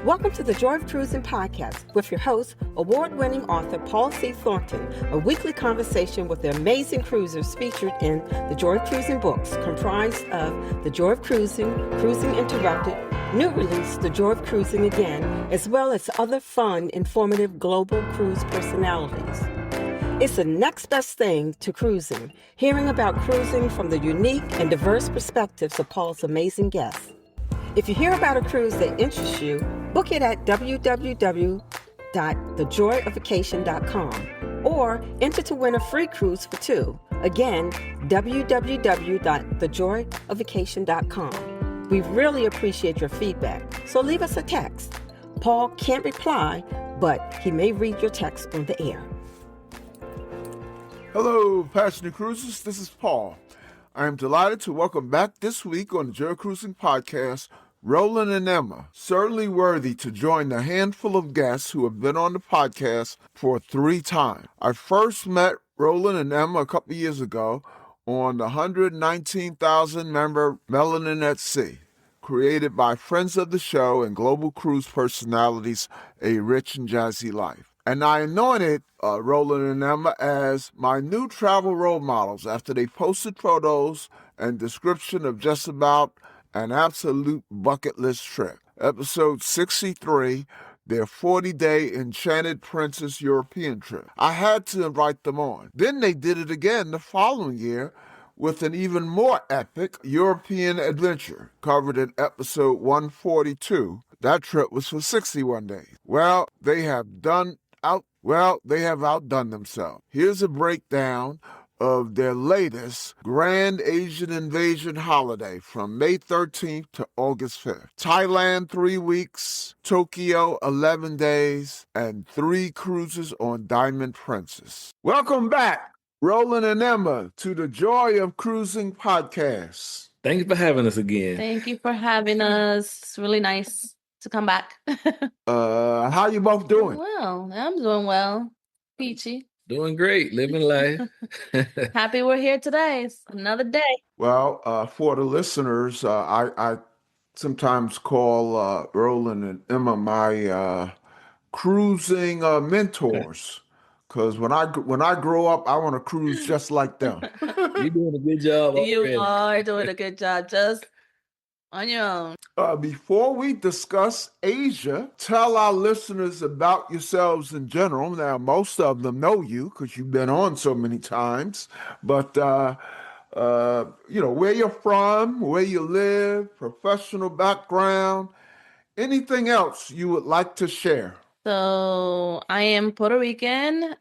Welcome to the Joy of Cruising podcast with your host, award-winning author Paul C. Thornton, a weekly conversation with the amazing cruisers featured in the Joy of Cruising books, comprised of The Joy of Cruising, Cruising Interrupted, new release, The Joy of Cruising Again, as well as other fun, informative global cruise personalities. It's the next best thing to cruising, hearing about cruising from the unique and diverse perspectives of Paul's amazing guests. If you hear about a cruise that interests you, book it at www.thejoyoфvacation.com or enter to win a free cruise for two. Again, www.thejoyoфvacation.com. We really appreciate your feedback, so leave us a text. Paul can't reply, but he may read your text on the air. Hello, passionate cruisers. This is Paul. I am delighted to welcome back this week on the Joy of Cruising podcast Roland and Emma, certainly worthy to join the handful of guests who have been on the podcast for 3 times. I first met Roland and Emma a couple years ago on the 119,000-member Melanin at Sea, created by friends of the show and global cruise personalities, A Rich and Jazzy Life. And I anointed Roland and Emma as my new travel role models after they posted photos and description of just about an absolute bucket list trip. Episode 63, their 40-day Enchanted Princess European trip. I had to invite them on. Then they did it again the following year with an even more epic European adventure covered in episode 142. That trip was for 61 days. Well, they have outdone themselves. Here's a breakdown of their latest Grand Asian Invasion holiday from May 13th to August 5th. Thailand 3 weeks, Tokyo 11 days, and 3 cruises on Diamond Princess. Welcome back, Roland and Emma, to the Joy of Cruising podcast. Thank you for having us again. Thank you for having us. It's really nice to come back. How you both doing? Well, I'm doing well. Peachy. Doing great, living life. Happy we're here today. It's another day. Well, for the listeners, I sometimes call Roland and Emma my cruising mentors, because when I grow up, I want to cruise just like them. You're doing a good job already. You are doing a good job just on your own. Before we discuss Asia, tell our listeners about yourselves in general. Now, most of them know you because you've been on so many times, but where you're from, where you live, professional background, anything else you would like to share. So I am Puerto Rican,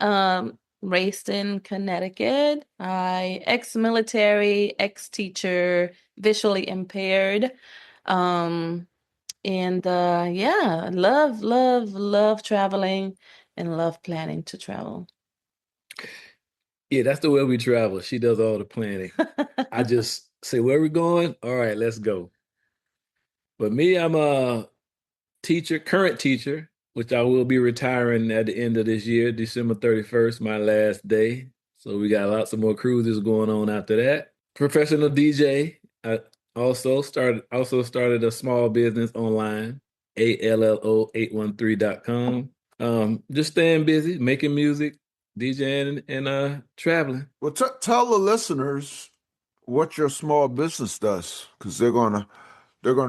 raised in Connecticut. I ex-military, ex-teacher, visually impaired. Love traveling and love planning to travel. Yeah, that's the way we travel. She does all the planning. I just say, where we going? All right, let's go. But me, I'm a teacher, current teacher, which I will be retiring at the end of this year, December 31st, my last day. So we got lots of more cruises going on after that. Professional DJ. I also started a small business online, ALLO813.com. Just staying busy, making music, DJing, and traveling. Well, tell the listeners what your small business does, because they're gonna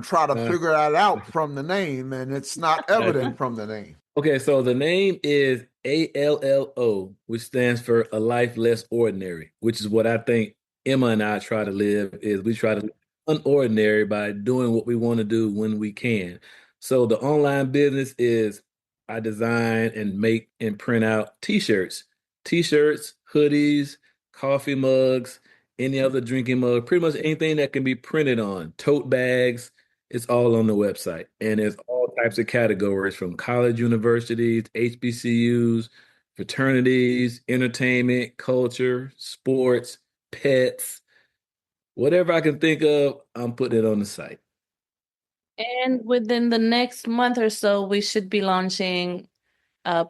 try to figure that out from the name, and it's not evident from the name. Okay, so the name is ALLO, which stands for A Life Less Ordinary, which is what I think Emma and I try to live, is we try to live unordinary by doing what we want to do when we can. So the online business is I design and make and print out t-shirts, hoodies, coffee mugs, any other drinking mug, pretty much anything that can be printed on, tote bags. It's all on the website. And there's all types of categories from college, universities, HBCUs, fraternities, entertainment, culture, sports, pets, whatever I can think of, I'm putting it on the site. And within the next month or so, we should be launching,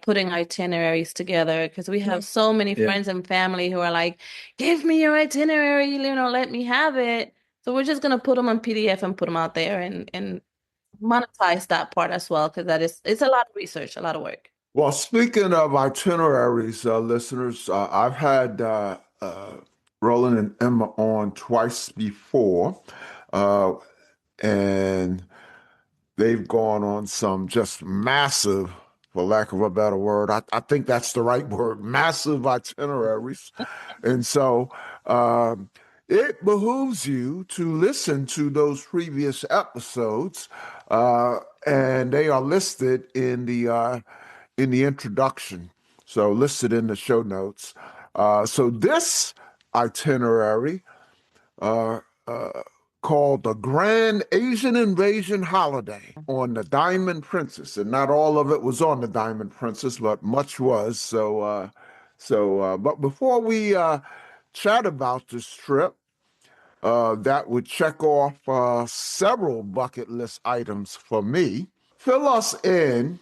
putting itineraries together, because we have so many friends and family who are like, give me your itinerary, let me have it. So we're just going to put them on PDF and put them out there, and monetize that part as well, because it's a lot of research, a lot of work. Well, speaking of itineraries, listeners, I've had Roland and Emma on twice before, uh, and they've gone on some just massive, for lack of a better word, I think that's the right word, massive itineraries. And so it behooves you to listen to those previous episodes, and they are listed in the introduction, so listed in the show notes. So this itinerary, uh, uh, called the Grand Asian Invasion Holiday on the Diamond Princess, and not all of it was on the Diamond Princess, but much was. But before we chat about this trip, that would check off several bucket list items for me. Fill us in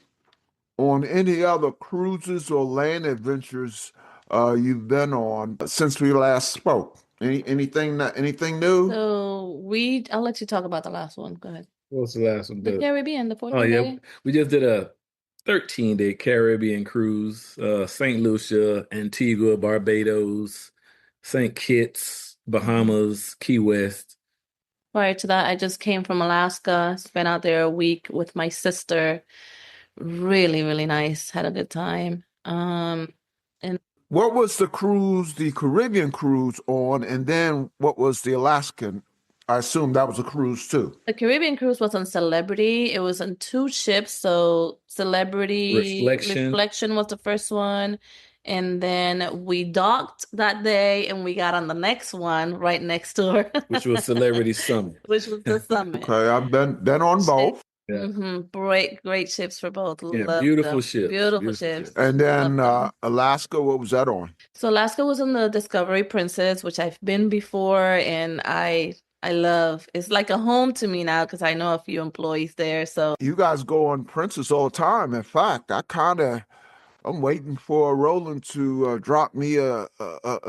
on any other cruises or land adventures you've been on since we last spoke. Anything new? So I'll let you talk about the last one. Go ahead. What's the last one? The Caribbean, the 14 Oh yeah, day. we just did a 13-day Caribbean cruise, St. Lucia, Antigua, Barbados, St. Kitts, Bahamas, Key West. Prior to that, I just came from Alaska, spent out there a week with my sister. Really, really nice. Had a good time. And What was the cruise, the Caribbean cruise on, and then what was the Alaskan? I assume that was a cruise too. the Caribbean cruise was on Celebrity. It was on 2 ships. So Celebrity Reflection was the first one. And then we docked that day and we got on the next one right next door, which was Celebrity Summit. which was the Summit. Okay, I've been on both. Yeah. Great ships for both. Yeah, Loved beautiful them. ships. Beautiful ships. And then Alaska, what was that on? So Alaska was on the Discovery Princess, which I've been before, and I love. It's like a home to me now because I know a few employees there. So You guys go on Princess all the time. In fact, I'm waiting for Roland to drop me a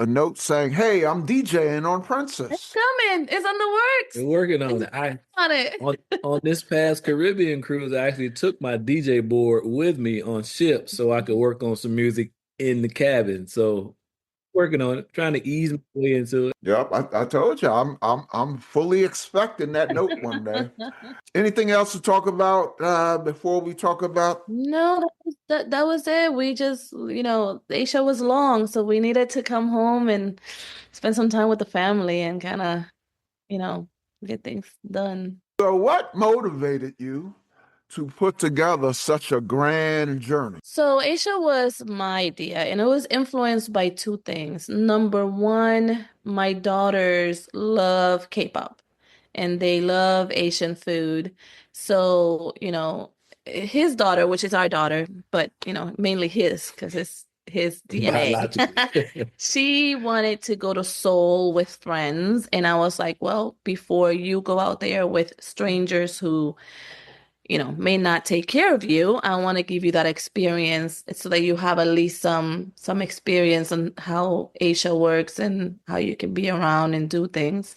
note saying, "Hey, I'm DJing on Princess." it's coming. It's on the works. We're working on it. On it. On this past Caribbean cruise, I actually took my DJ board with me on ship so I could work on some music in the cabin. So working on it, trying to ease my way into it. Yep, I told you I'm fully expecting that note one day. Anything else to talk about before we talk about? No, that was it. We just, the Asia was long, so we needed to come home and spend some time with the family and kind of, get things done. So what motivated you to put together such a grand journey? So Asia was my idea, and it was influenced by 2 things. Number one, my daughters love K-pop and they love Asian food. So, his daughter, which is our daughter, but, mainly his, because it's his DNA. She wanted to go to Seoul with friends. And I was like, well, before you go out there with strangers who may not take care of you, I want to give you that experience so that you have at least some experience on how Asia works and how you can be around and do things.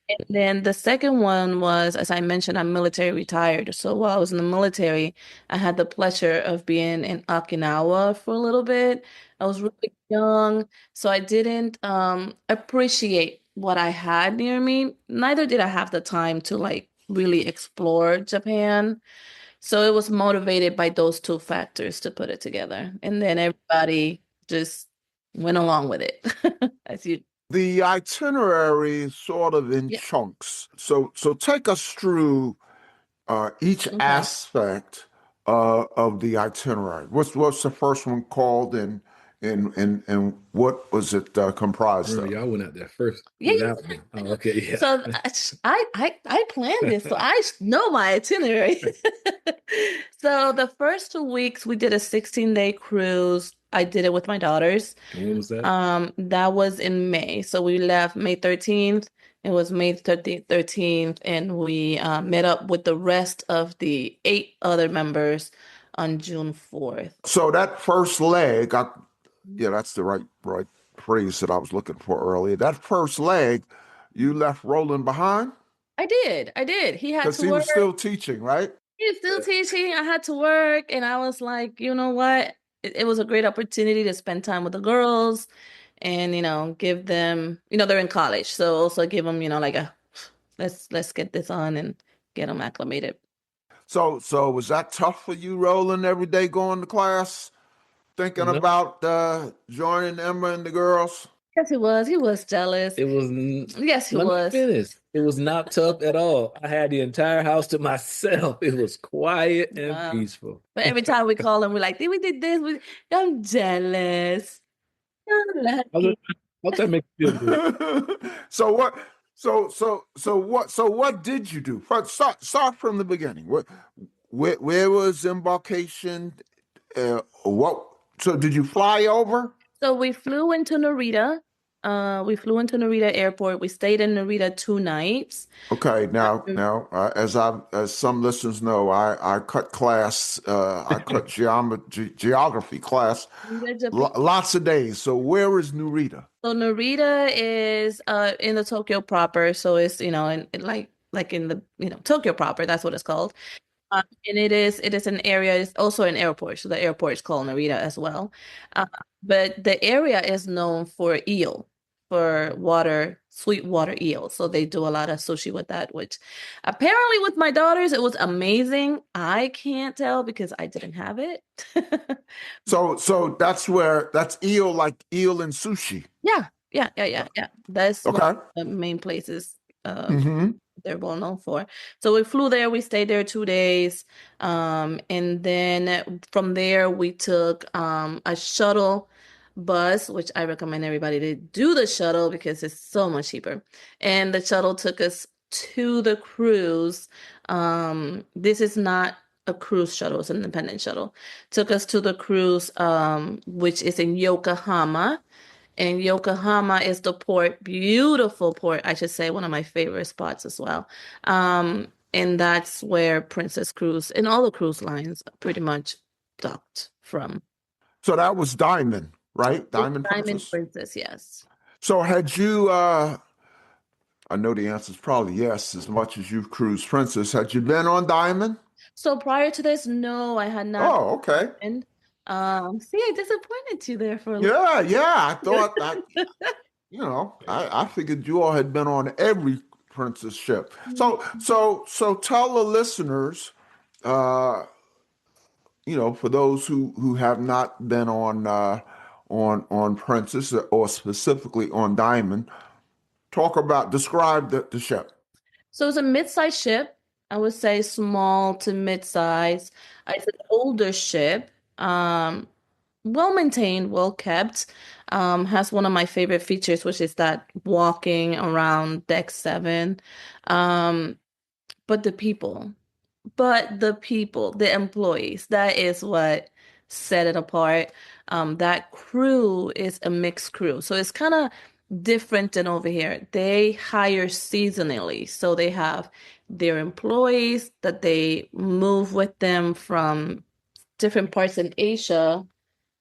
And then the second one was, as I mentioned, I'm military retired. So while I was in the military, I had the pleasure of being in Okinawa for a little bit. I was really young, so I didn't appreciate what I had near me. Neither did I have the time to really explore Japan. So it was motivated by those 2 factors to put it together. And then everybody just went along with it. The itinerary is sort of in chunks. So take us through each aspect of the itinerary. What's the first one called, and what was it comprised of? Y'all went out there first. Yeah. Oh, okay. Yeah. So I planned this, so I know my itinerary. So the first 2 weeks we did a 16-day cruise. I did it with my daughters. And when was that? That was in May. So we left May 13th. It was May 13th, and we met up with the rest of the 8 other members on June 4th. So that first leg, that's the right phrase that I was looking for earlier. That first leg, you left Roland behind? I did. He had to work. Because he was still teaching, right? He's still teaching. I had to work, and I was like, you know what? It was a great opportunity to spend time with the girls and, give them, they're in college. So also give them, like a let's get this on and get them acclimated. So was that tough for you, Roland, every day going to class, thinking No, about joining Emma and the girls? Yes, he was. He was jealous. it was. Yes, he Let me was. finish. It was not tough at all. I had the entire house to myself. It was quiet and Uh, peaceful. but every time we call him, we're like, we did this. I'm jealous. I'm How does lucky. how's that make you feel good? So what? So what did you do? First, start from the beginning. Where was embarkation? What? So did you fly over? So we flew into Narita. We flew into Narita Airport. We stayed in Narita 2 nights. Okay, as some listeners know, I cut class. I cut geography class, Narita, Japan. lots of days. So where is Nurita? So Narita is in the Tokyo proper. So it's like in the Tokyo proper. That's what it's called. And it is an area. It's also an airport. So the airport is called Narita as well. Uh, but the area is known for eel, for sweetwater eel. So they do a lot of sushi with that, which apparently with my daughters, it was amazing. I can't tell because I didn't have it. So that's eel, like eel and sushi. Yeah, yeah, yeah, yeah, yeah. That's one Okay. of the main places Mm-hmm. they're well known for. So we flew there, we stayed there 2 days. And then from there we took a shuttle bus, which I recommend everybody to do the shuttle because it's so much cheaper. And the shuttle took us to the cruise. This is not a cruise shuttle, it's an independent shuttle. Took us to the cruise, which is in Yokohama. And Yokohama is the port, beautiful port, I should say, one of my favorite spots as well. And that's where Princess Cruise and all the cruise lines pretty much docked from. So that was Diamond, right? It's Diamond Diamond Princess. Princess, yes. So had you? I know the answer is probably yes, as much as you've cruised Princess. Had you been on Diamond? So prior to this, no, I had not Oh, okay. been. See, I disappointed you there for a little. Yeah. I thought that. I figured you all had been on every Princess ship. So tell the listeners, uh, for those who have not been on Princess or specifically on Diamond, describe the ship. So it's a mid-sized ship. I would say small to mid-size. It's an older ship. Well maintained, well kept. Has one of my favorite features, which is that walking around deck seven. Um, but the employees, that is what set it apart. That crew is a mixed crew. So it's kind of different than over here. They hire seasonally. So they have their employees that they move with them from different parts in Asia,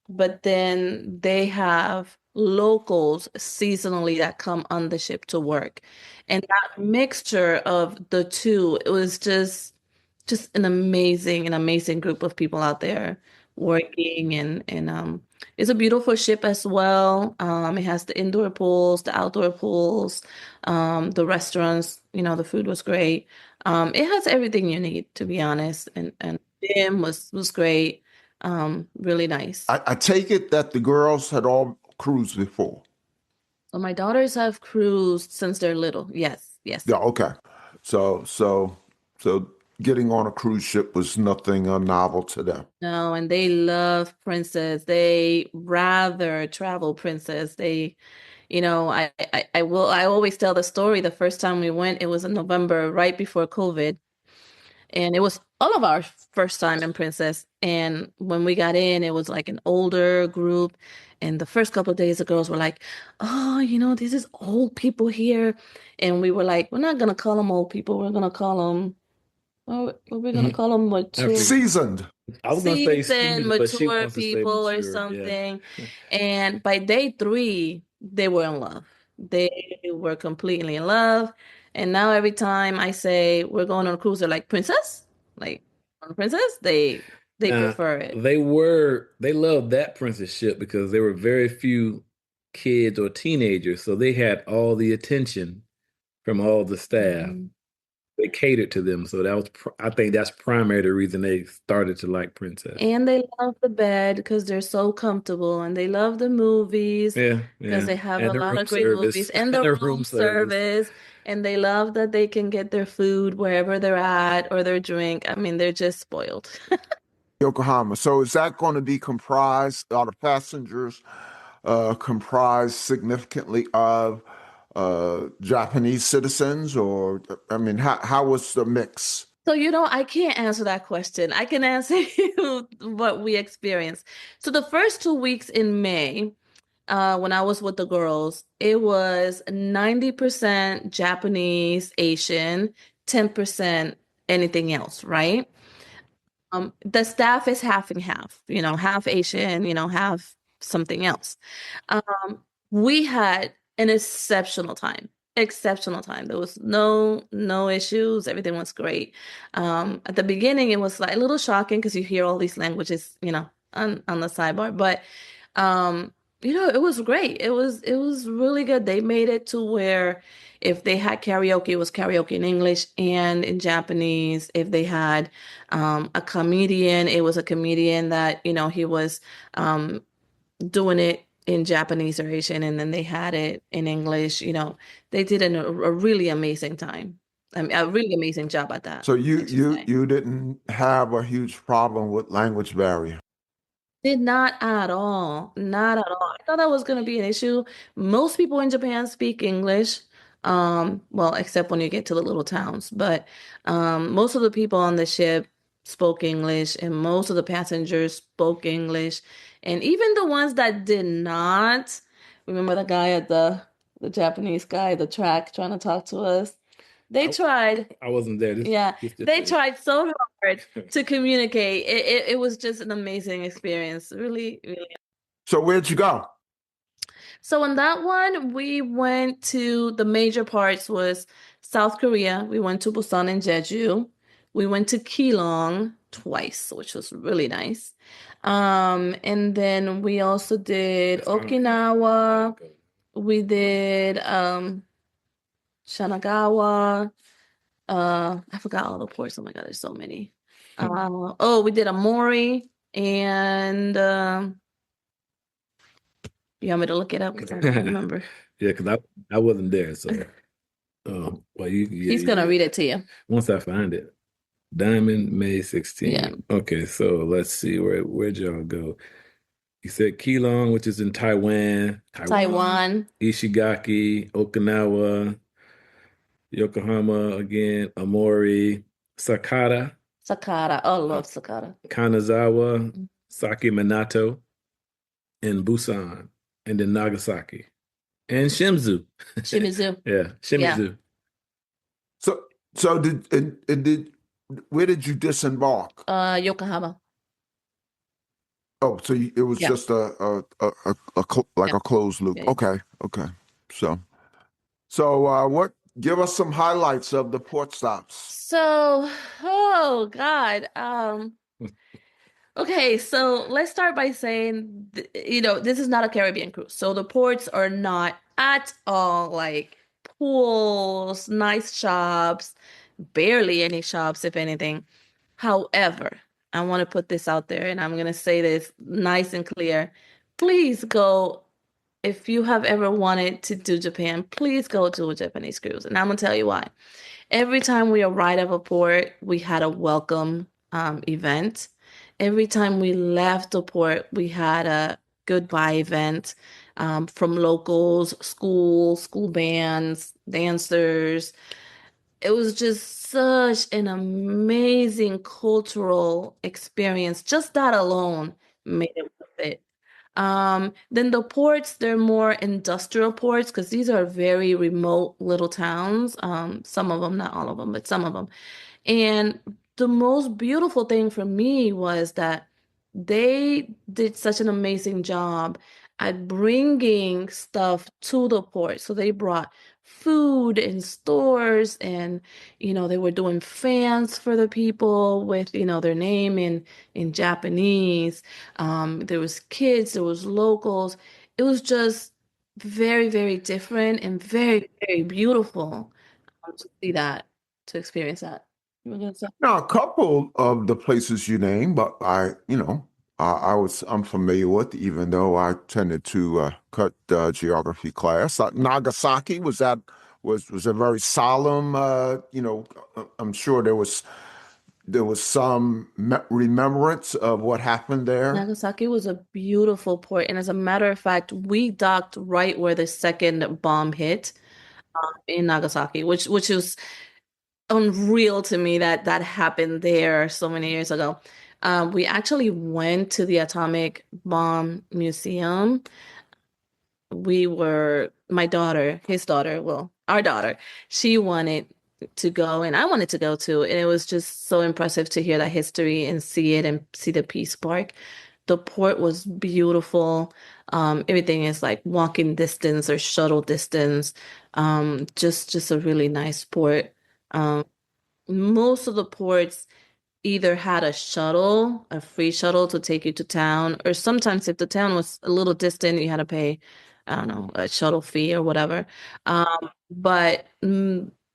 but then they have locals seasonally that come on the ship to work. And that mixture of the two, it was just an amazing group of people out there working and it's a beautiful ship as well. It has the indoor pools, the outdoor pools, the restaurants, the food was great. It has everything you need, to be honest. And gym was great. Really nice. I take it that the girls had all cruised before. So my daughters have cruised since they're little. Yes, yes. Yeah, okay. So getting on a cruise ship was nothing novel to them. No, and they love Princess. They rather travel Princess. I always tell the story. The first time we went, it was in November, right before COVID. And it was all of our first time in Princess. And when we got in, it was like an older group. And the first couple of days, the girls were like, "Oh, this is old people here." And we were like, "We're not gonna call them old people. We're gonna call them, we're gonna Mhm. call them I mature, forget. Seasoned. I was gonna say seasoned, seasoned, but she mature wants to say people or mature. Yeah. something." And by day three, they were in love. They were completely in love. And now every time I say we're going on a cruise, they're like, "Princess?" Like. Princess, they Now, prefer it. they loved that princess ship because there were very few kids or teenagers, so they had all the attention from all the staff. Mhm. They catered to them, so that was, I think that's primary the reason they started to like Princess. And they love the bed because they're so comfortable, and they love the movies Yeah, because yeah, they have and a the lot room of great movies, service, and and the the room room service. service, and they love that they can get their food wherever they're at or their drink. I mean, they're just spoiled. Yokohama. So is that going to be comprised, are the passengers comprised significantly of Japanese citizens, or I mean, how was the mix? So, I can't answer that question. I can answer you what we experienced. So, the first 2 weeks in May, when I was with the girls, it was 90% Japanese, Asian, 10% anything else, right? The staff is half and half, half Asian, half something else. Um, we had an exceptional time. Exceptional time. There was no issues. Everything was great. At the beginning, it was like a little shocking because you hear all these languages, on the sidebar. But um, it was great. It was really good. They made it to where if they had karaoke, it was karaoke in English and in Japanese. If they had a comedian, it was a comedian that, he was um doing it in Japanese or Asian, and then they had it in English. They did a really amazing time. I mean, a really amazing job at that, So I should say. you didn't have a huge problem with language barrier. Did not at all. Not at all. I thought that was going to be an issue. Most people in Japan speak English. Well, except when you get to the little towns. But most of the people on the ship spoke English, and most of the passengers spoke English. And even the ones that did not, remember the guy at the Japanese guy at the track trying to talk to us? They tried. I wasn't there. Yeah, This they tried so hard to communicate. It was just an amazing experience. Really, really. So where'd you go? So on that one, we went to the major parts was South Korea. We went to Busan and Jeju. We went to Keelung twice, which was really nice. And then we also did Okinawa. We did Shanagawa. I forgot all the ports. Oh my God, there's so many. Oh, we did Amori, and you want me to look it up because I don't remember. Yeah, because I wasn't there, so well, He's gonna read it to you. once I find it. Diamond, May 16. Yeah. Okay, so let's see where'd y'all go? You said Keelung, which is in Taiwan, Ishigaki, Okinawa, Yokohama again, Amori, Sakata, Sakata. Oh, I love Sakata. Kanazawa, Saki Minato, and Busan, and then Nagasaki, and Shimizu. Shimizu. Yeah, Shimizu. So did where did you disembark? Yokohama. Oh, so it was Yeah. just like Yeah. a closed loop. Yeah. Okay. So what? Give us some highlights of the port stops. So, oh God. Okay, so let's start by saying, this is not a Caribbean cruise. So the ports are not at all like pools, nice shops, barely any shops, if anything. However, I want to put this out there, and I'm going to say this nice and clear. Please go, if you have ever wanted to do Japan, please go to a Japanese cruise. And I'm going to tell you why. Every time we arrived at a port, we had a welcome event. Every time we left the port, we had a goodbye event from locals, school bands, dancers. It was just such an amazing cultural experience. Just that alone made it worth it. Then the ports, they're more industrial ports because these are very remote little towns. Some of them, not all of them, but some of them. And the most beautiful thing for me was that they did such an amazing job at bringing stuff to the port. So they brought food in stores, and they were doing fans for the people with their name in Japanese. There was kids, there was locals. It was just very, very different and very, very beautiful to see that, to experience that. You were gonna say? Now, a couple of the places you named, but I'm familiar with, even though I tended to cut geography class. Nagasaki, was a very solemn. I'm sure there was some remembrance of what happened there. Nagasaki was a beautiful port, and as a matter of fact, we docked right where the second bomb hit in Nagasaki, which was unreal to me that that happened there so many years ago. We actually went to the Atomic Bomb Museum. My daughter, his daughter, well, our daughter, she wanted to go and I wanted to go too. And it was just so impressive to hear that history and see it and see the Peace Park. The port was beautiful. Everything is like walking distance or shuttle distance. Just a really nice port. Um, Most of the ports either had a free shuttle to take you to town, or sometimes if the town was a little distant, you had to pay, I don't know, a shuttle fee or whatever. But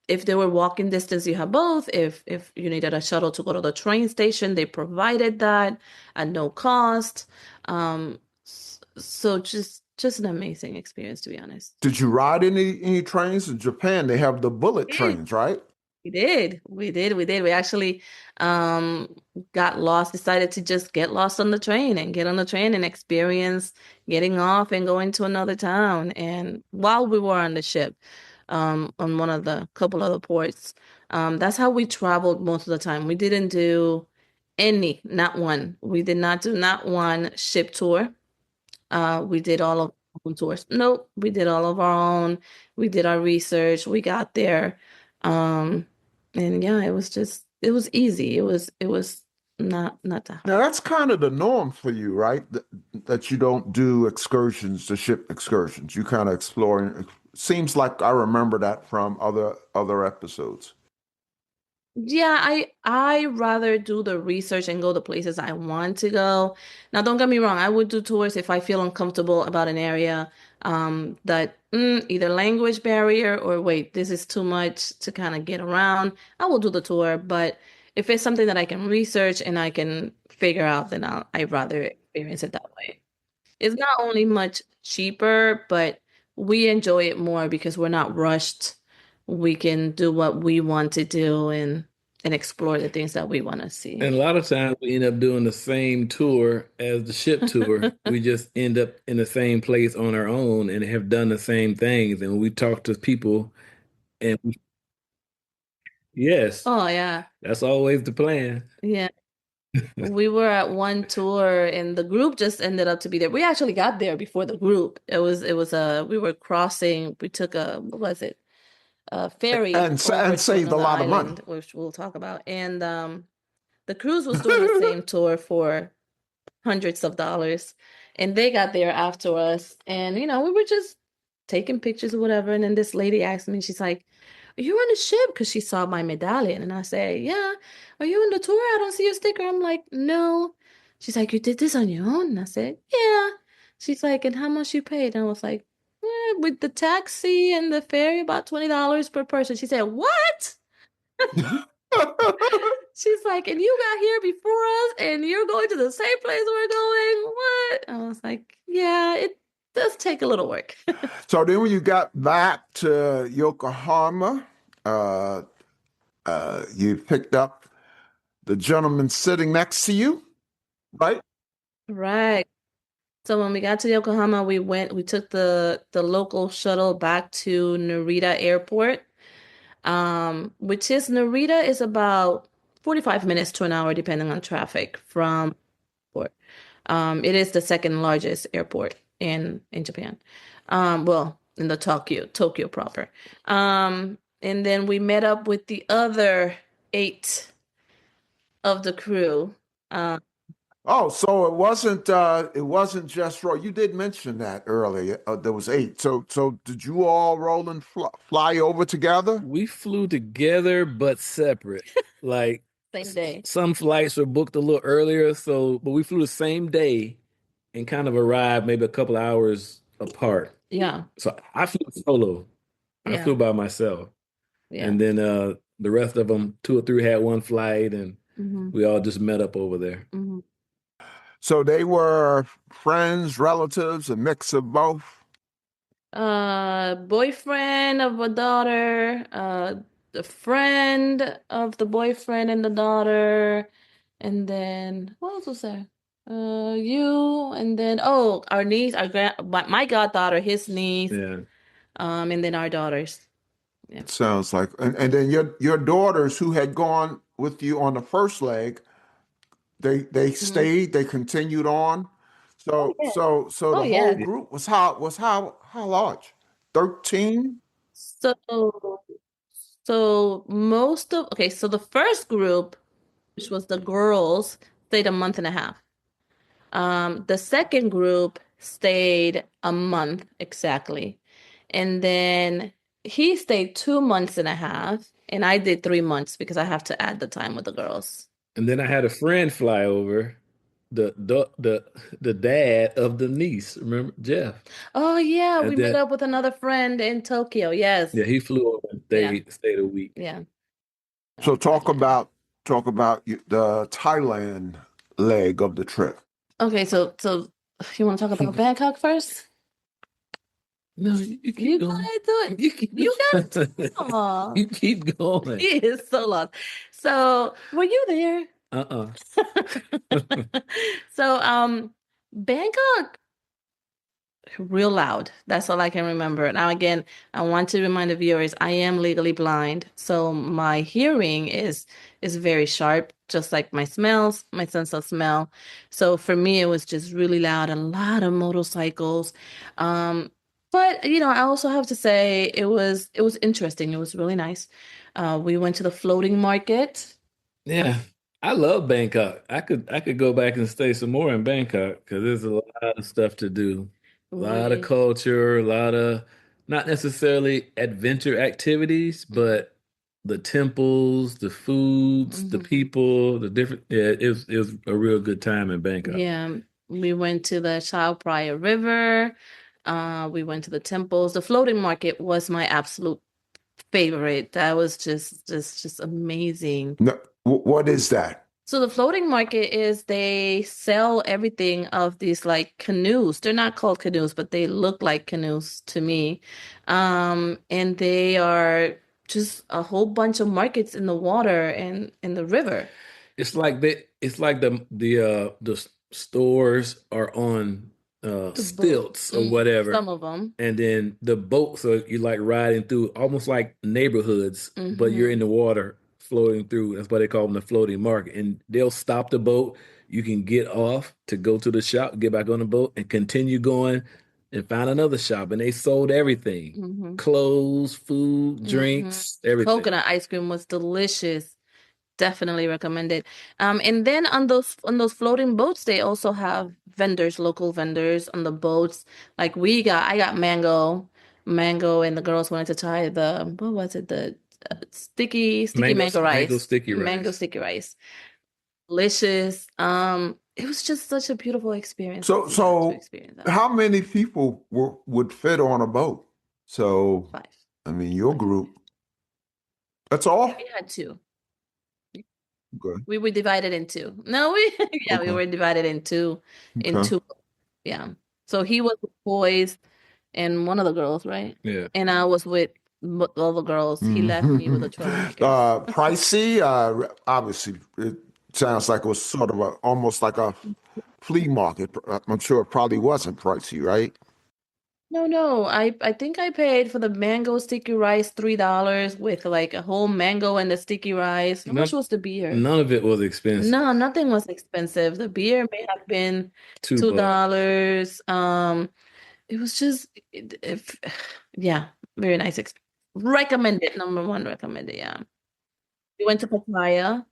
if they were walking distance, you have both. If you needed a shuttle to go to the train station, they provided that at no cost. So just an amazing experience, to be honest. Did you ride any trains in Japan? They have the bullet trains, right? We did. We did. We actually um got lost, decided to just get lost on the train and get on the train and experience getting off and going to another town. And while we were on the ship, on one of the couple of the ports, that's how we traveled most of the time. We didn't do not one. We did not do not one ship tour. We did all of our own tours. Nope, we did all of our own. We did our research. We got there. Um, and yeah, it was easy. It was not that Now hard. that's kind of the norm for you, right? That you don't do excursions, the ship excursions. You kind of explore. Seems like I remember that from other episodes. Yeah, I rather do the research and go the places I want to go. Now, don't get me wrong, I would do tours if I feel uncomfortable about an area that either language barrier or wait, this is too much to kind of get around. I will do the tour, but if it's something that I can research and I can figure out, then I'd rather experience it that way. It's not only much cheaper, but we enjoy it more because we're not rushed. We can do what we want to do and explore the things that we want to see. And a lot of times we end up doing the same tour as the ship tour. We just end up in the same place on our own and have done the same things. And we talk to people, and yes, Oh yeah. that's always the plan. Yeah. We were at one tour and the group just ended up to be there. We actually got there before the group. It was we were crossing, we took a what was it? A ferry over And to saved a another lot of money. island, which we'll talk about. And the cruise was doing the same tour for hundreds of dollars. And they got there after us. And, we were just taking pictures or whatever. And then this lady asked me, she's like, "Are you on the ship?" Because she saw my medallion. And I say, "Yeah." "Are you on the tour? I don't see your sticker." I'm like, "No." She's like, "You did this on your own?" And I said, "Yeah." She's like, "And how much you paid?" And I was like, with the taxi and the ferry, about $20 per person." She said, "What?" She's like, "And you got here before us and you're going to the same place we're going? What?" I was like, "Yeah, it does take a little work." So then when you got back to Yokohama, uh, you picked up the gentleman sitting next to you, right? Right. So when we got to Yokohama, we took the local shuttle back to Narita Airport. Which is Narita is about 45 minutes to an hour depending on traffic from port. It is the second largest airport in Japan. Well, in the Tokyo proper. And then we met up with the other eight of the crew. Um, Oh, so it wasn't just Roy. You did mention that earlier. There was eight. So did you all roll and fly over together? We flew together but separate. Like Same day. some flights were booked a little earlier, so but we flew the same day and kind of arrived maybe a couple hours apart. Yeah. So I flew solo. I Yeah. flew by myself. Yeah. And then the rest of them, two or three had one flight and Hmm. we all just met up over there. Hmm. So they were friends, relatives, a mix of both. Boyfriend of a daughter, the friend of the boyfriend and the daughter, and then what else was there? You, and then our niece, my goddaughter, his niece, Yeah. and then our daughters. Yeah. It sounds like, and then your daughters who had gone with you on the first leg, they Hmm. stayed, they continued on. Oh So yeah. so Oh the whole yeah. Yeah. group was how large? 13? So so the first group, which was the girls, stayed a month and a half. The second group stayed a month exactly. And then he stayed 2 months and a half, and I did 3 months because I have to add the time with the girls. And then I had a friend fly over, the dad of the niece, remember Jeff? Oh yeah, And we met then up with another friend in Tokyo. Yes. yeah, he flew over and Yeah. stayed a week. Yeah. That So was really nice. talk about the Thailand leg of the trip. Okay, so you want to talk about Bangkok first? No, you keep You go going. ahead, do it. You keep You got going. Aw, You keep going. he is so lost. So, were you there? Uh-uh. So, Bangkok, real loud. That's all I can remember. Now, again, I want to remind the viewers, I am legally blind, so my hearing is very sharp, just like my smells, my sense of smell. So for me, it was just really loud, a lot of motorcycles. But I also have to say it was interesting. It was really nice. We went to the floating market. Yeah, I love Bangkok. I could go back and stay some more in Bangkok because there's a lot of stuff to do. A lot of We culture, a lot of not necessarily adventure activities, but the temples, the foods, the Mhm. people, the different yeah, it was a real good time in Bangkok. Yeah, we went to the Chao Phraya River. We went to the temples. The floating market was my absolute favorite. That was just amazing. No, what is that? So the floating market is they sell everything of these like canoes. They're not called canoes, but they look like canoes to me. And they are just a whole bunch of markets in the water and in the river. It's like the stores are on The boat. stilts or whatever, Some of them. and then the boats are you like riding through almost like neighborhoods, but you're in Hmm. the water floating through. That's why they call them the floating market. And they'll stop the boat. You can get off to go to the shop, get back on the boat, and continue going and find another shop. And they sold everything: Hmm. clothes, food, Hmm. drinks, everything. Coconut ice cream was delicious. Definitely recommend it. And then on those floating boats, they also have vendors, local vendors on the boats. Like I got mango, and the girls wanted to try the what was it? The sticky mango Mango rice, sticky mango rice. sticky rice. Delicious. It was just such a beautiful experience to So experience that. how many people would fit on a boat? So Five. I mean, your Five. group. That's all? We had two. Okay. We were divided in two. No, yeah, we Okay. were divided in Okay. two. Yeah. So he was with boys and one of the girls, right? Yeah. And I was with all the girls. He left me with the troublemakers. Pricey. Obviously, it sounds like it was sort of almost like a flea market. I'm sure it probably wasn't pricey, right? No, no. I think I paid for the mango sticky rice $3 with like a whole mango and the sticky rice. How much None, was the beer? none of it was expensive. No, nothing was expensive. The beer may have been two $2. dollars. It was just yeah, very nice experience. Recommended, number one, recommended, yeah. We went to Pattaya.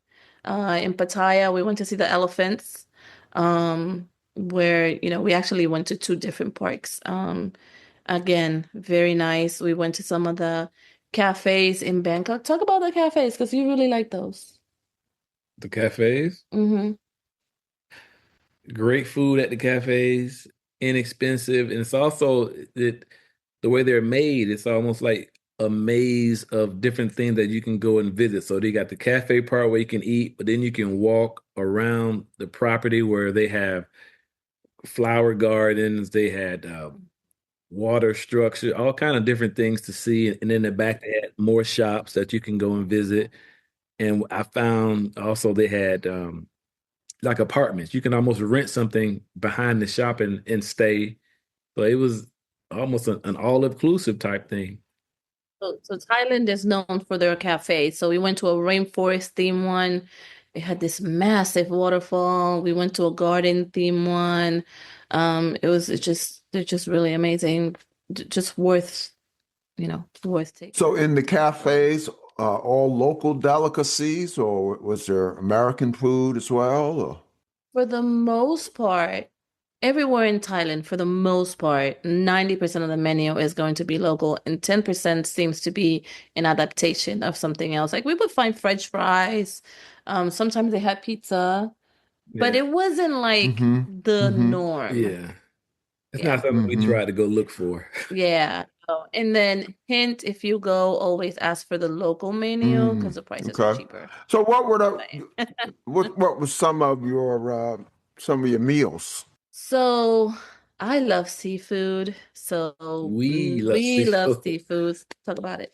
In Pattaya, we went to see the elephants. where, we actually went to two different parks. Again, very nice. We went to some of the cafes in Bangkok. Talk about the cafes because you really like those. The cafes, Mm-hmm. great food at the cafes, inexpensive, and it's also the way they're made. It's almost like a maze of different things that you can go and visit. So they got the cafe part where you can eat, but then you can walk around the property where they have flower gardens. They had water structure, all kind of different things to see. And in the back, they had more shops that you can go and visit. And I found also they had like apartments. You can almost rent something behind the shop and stay. So it was almost an all-inclusive type thing. So Thailand is known for their cafes. So we went to a rainforest theme one. It had this massive waterfall. We went to a garden theme one. They're just really amazing. Just worth taking. So in the cafes, all local delicacies, or was there American food as well? Or? For the most part, everywhere in Thailand, for the most part, 90% of the menu is going to be local, and 10% seems to be an adaptation of something else. Like we would find French fries. Sometimes they had pizza, but Yeah. it wasn't like the norm. Yeah. It's not something we try to go look for. Yeah. Oh, and then hint, if you go, always ask for the local menu because the prices are cheaper. So what were what was some of your meals? So I love seafood. So We love we love seafood. seafood. Talk about it.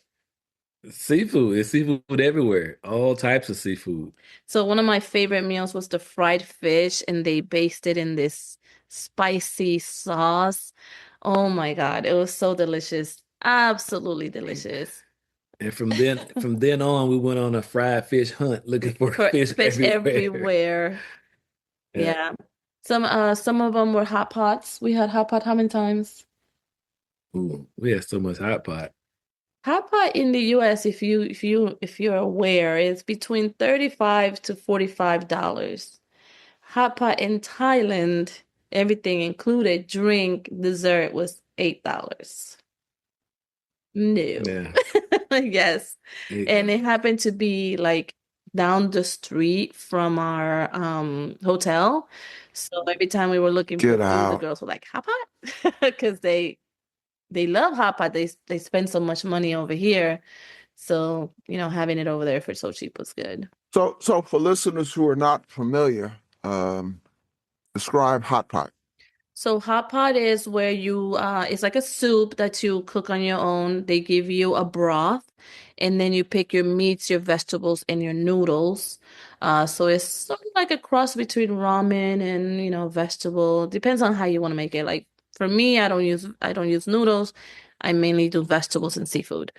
Seafood. It's seafood everywhere. All types of seafood. So one of my favorite meals was the fried fish, and they basted in this spicy sauce. Oh my God, it was so delicious. Absolutely delicious. And from then on, we went on a fried fish hunt looking for fish everywhere. everywhere. Yeah. Yeah. Some of them were hot pots. We had hot pot how many times? Ooh, we had so much hot pot. Hot pot in the US, if you're aware, is between $35 to $45. Hot pot in Thailand, everything included, drink, dessert, was $8. No. Yeah. Yes. And it happened to be like down the street from our hotel. So every time we were looking for food, the girls were like, hot pot? Because they love hot pot. They spend so much money over here. So, having it over there for so cheap was good. So for listeners who are not familiar, describe hot pot. So hot pot is where it's like a soup that you cook on your own. They give you a broth, and then you pick your meats, your vegetables, and your noodles. So it's sort of like a cross between ramen and, vegetable. Depends on how you want to make it. Like for me, I don't use noodles. I mainly do vegetables and seafood.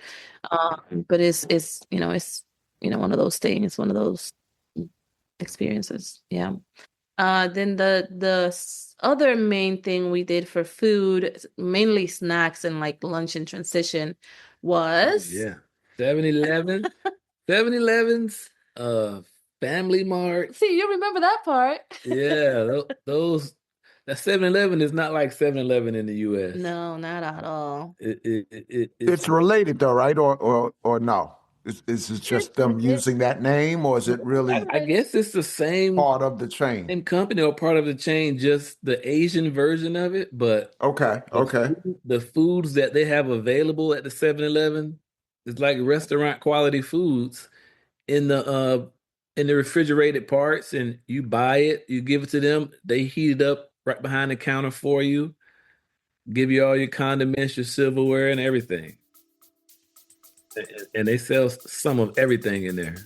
But it's one of those things, one of those experiences. Yeah. Then the other main thing we did for food, mainly snacks and like lunch and transition, was 7-Eleven, 7-Elevens, Family Mart. See, you remember that part. Yeah, that 7-Eleven is not like 7-Eleven in the US. No, not at all. It's related though, right? Or no? Is it just them using that name, or is it really? I guess it's the same part of the chain, same company or part of the chain, just the Asian version of it. But okay. The foods that they have available at the 7-Eleven is like restaurant quality foods in the refrigerated parts, and you buy it, you give it to them, they heat it up right behind the counter for you, give you all your condiments, your silverware, and everything. And they sell some of everything in there.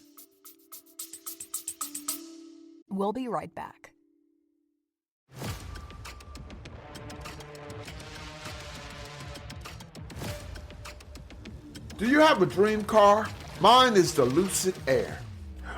We'll be right back. Do you have a dream car? Mine is the Lucid Air.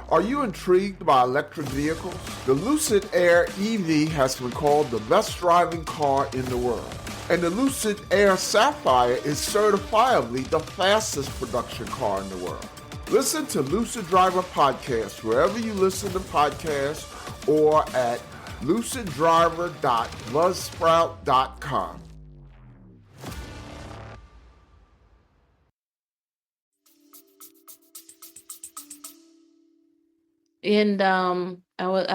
Are you intrigued by electric vehicles? The Lucid Air EV has been called the best driving car in the world. And the Lucid Air Sapphire is certifiably the fastest production car in the world. Listen to Lucid Driver Podcast wherever you listen to podcasts or at luciddriver.buzzsprout.com. And I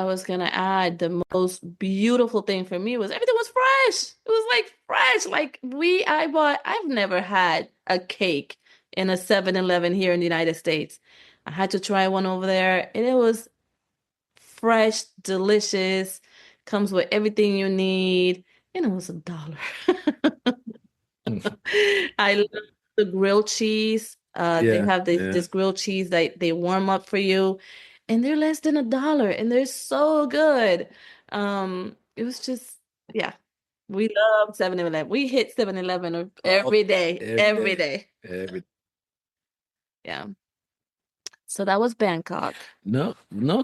was gonna add the most beautiful thing for me was everything was fresh. It was like fresh. Like I've never had a cake in a 7-Eleven here in the United States. I had to try one over there, and it was fresh, delicious, comes with everything you need, and it was $1. I love the grilled cheese. They Yeah, have yeah. this grilled cheese that they warm up for you, and they're less than $1, and they're so good. It was just, yeah. We love 7-Eleven. We hit 7-Eleven every day, every day. Every Yeah. So that was Bangkok. no,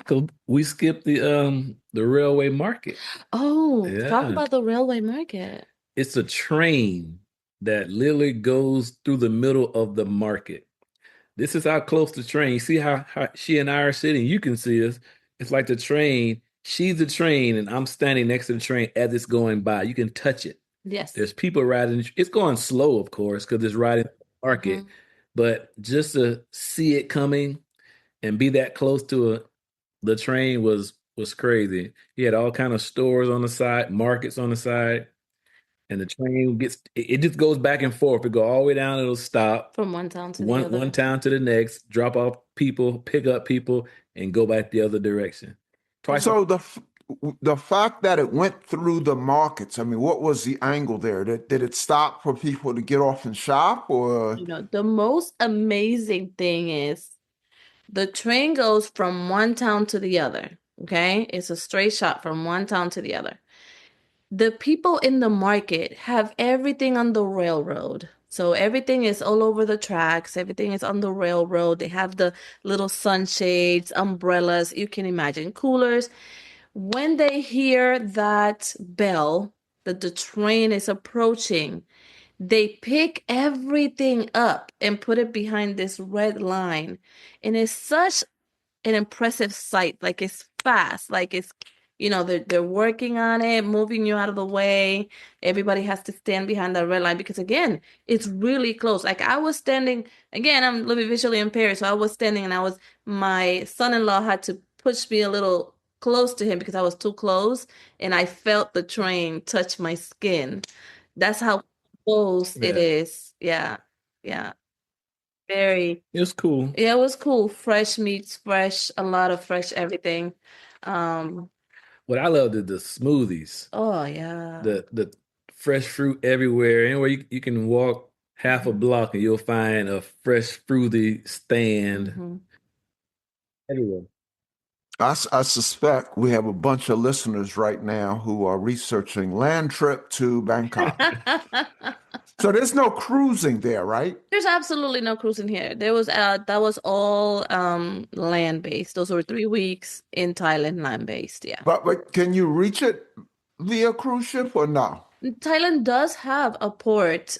'cause we skipped the railway market. Oh, talk Yeah. about the railway market. It's a train that literally goes through the middle of the market. This is how close the train. You see how she and I are sitting. You can see us. It's like the train. She's the train, and I'm standing next to the train as it's going by. You can touch it. Yes. There's people riding. It's going slow, of course, because it's riding the market. But just to see it coming and be that close to the train was crazy. He had all kind of stores on the side, markets on the side, and the train it just goes back and forth. It go all the way down, it'll stop From one town to the one other. town to the next, drop off people, pick up people, and go back the other direction. Twice. So the fact that it went through the markets, I mean, what was the angle there? Did it stop for people to get off and shop, or? You know, the most amazing thing is the train goes from one town to the other. Okay. It's a straight shot from one town to the other. The people in the market have everything on the railroad. So everything is all over the tracks. Everything is on the railroad. They have the little sunshades, umbrellas, you can imagine, coolers. When they hear that bell, that the train is approaching, they pick everything up and put it behind this red line. And it's such an impressive sight. Like it's fast. Like it's, they're working on it, moving you out of the way. Everybody has to stand behind that red line because again, it's really close. Like I was standing, again, I'm living visually impaired, so I was standing and my son-in-law had to push me a little close to him because I was too close, and I felt the train touch my skin. That's how close it Yeah. is. Yeah. Yeah. Very. It was cool. Yeah, it was cool. Fresh meats, fresh, a lot of fresh everything. Um, What I loved is the smoothies, oh yeah. the fresh fruit everywhere. Anywhere you can walk half a block and you'll find a fresh fruity stand everywhere. I suspect we have a bunch of listeners right now who are researching land trip to Bangkok. So there's no cruising there, right? There's absolutely no cruising here. That was all land-based. Those were 3 weeks in Thailand, land-based, yeah. But can you reach it via cruise ship or no? Thailand does have a port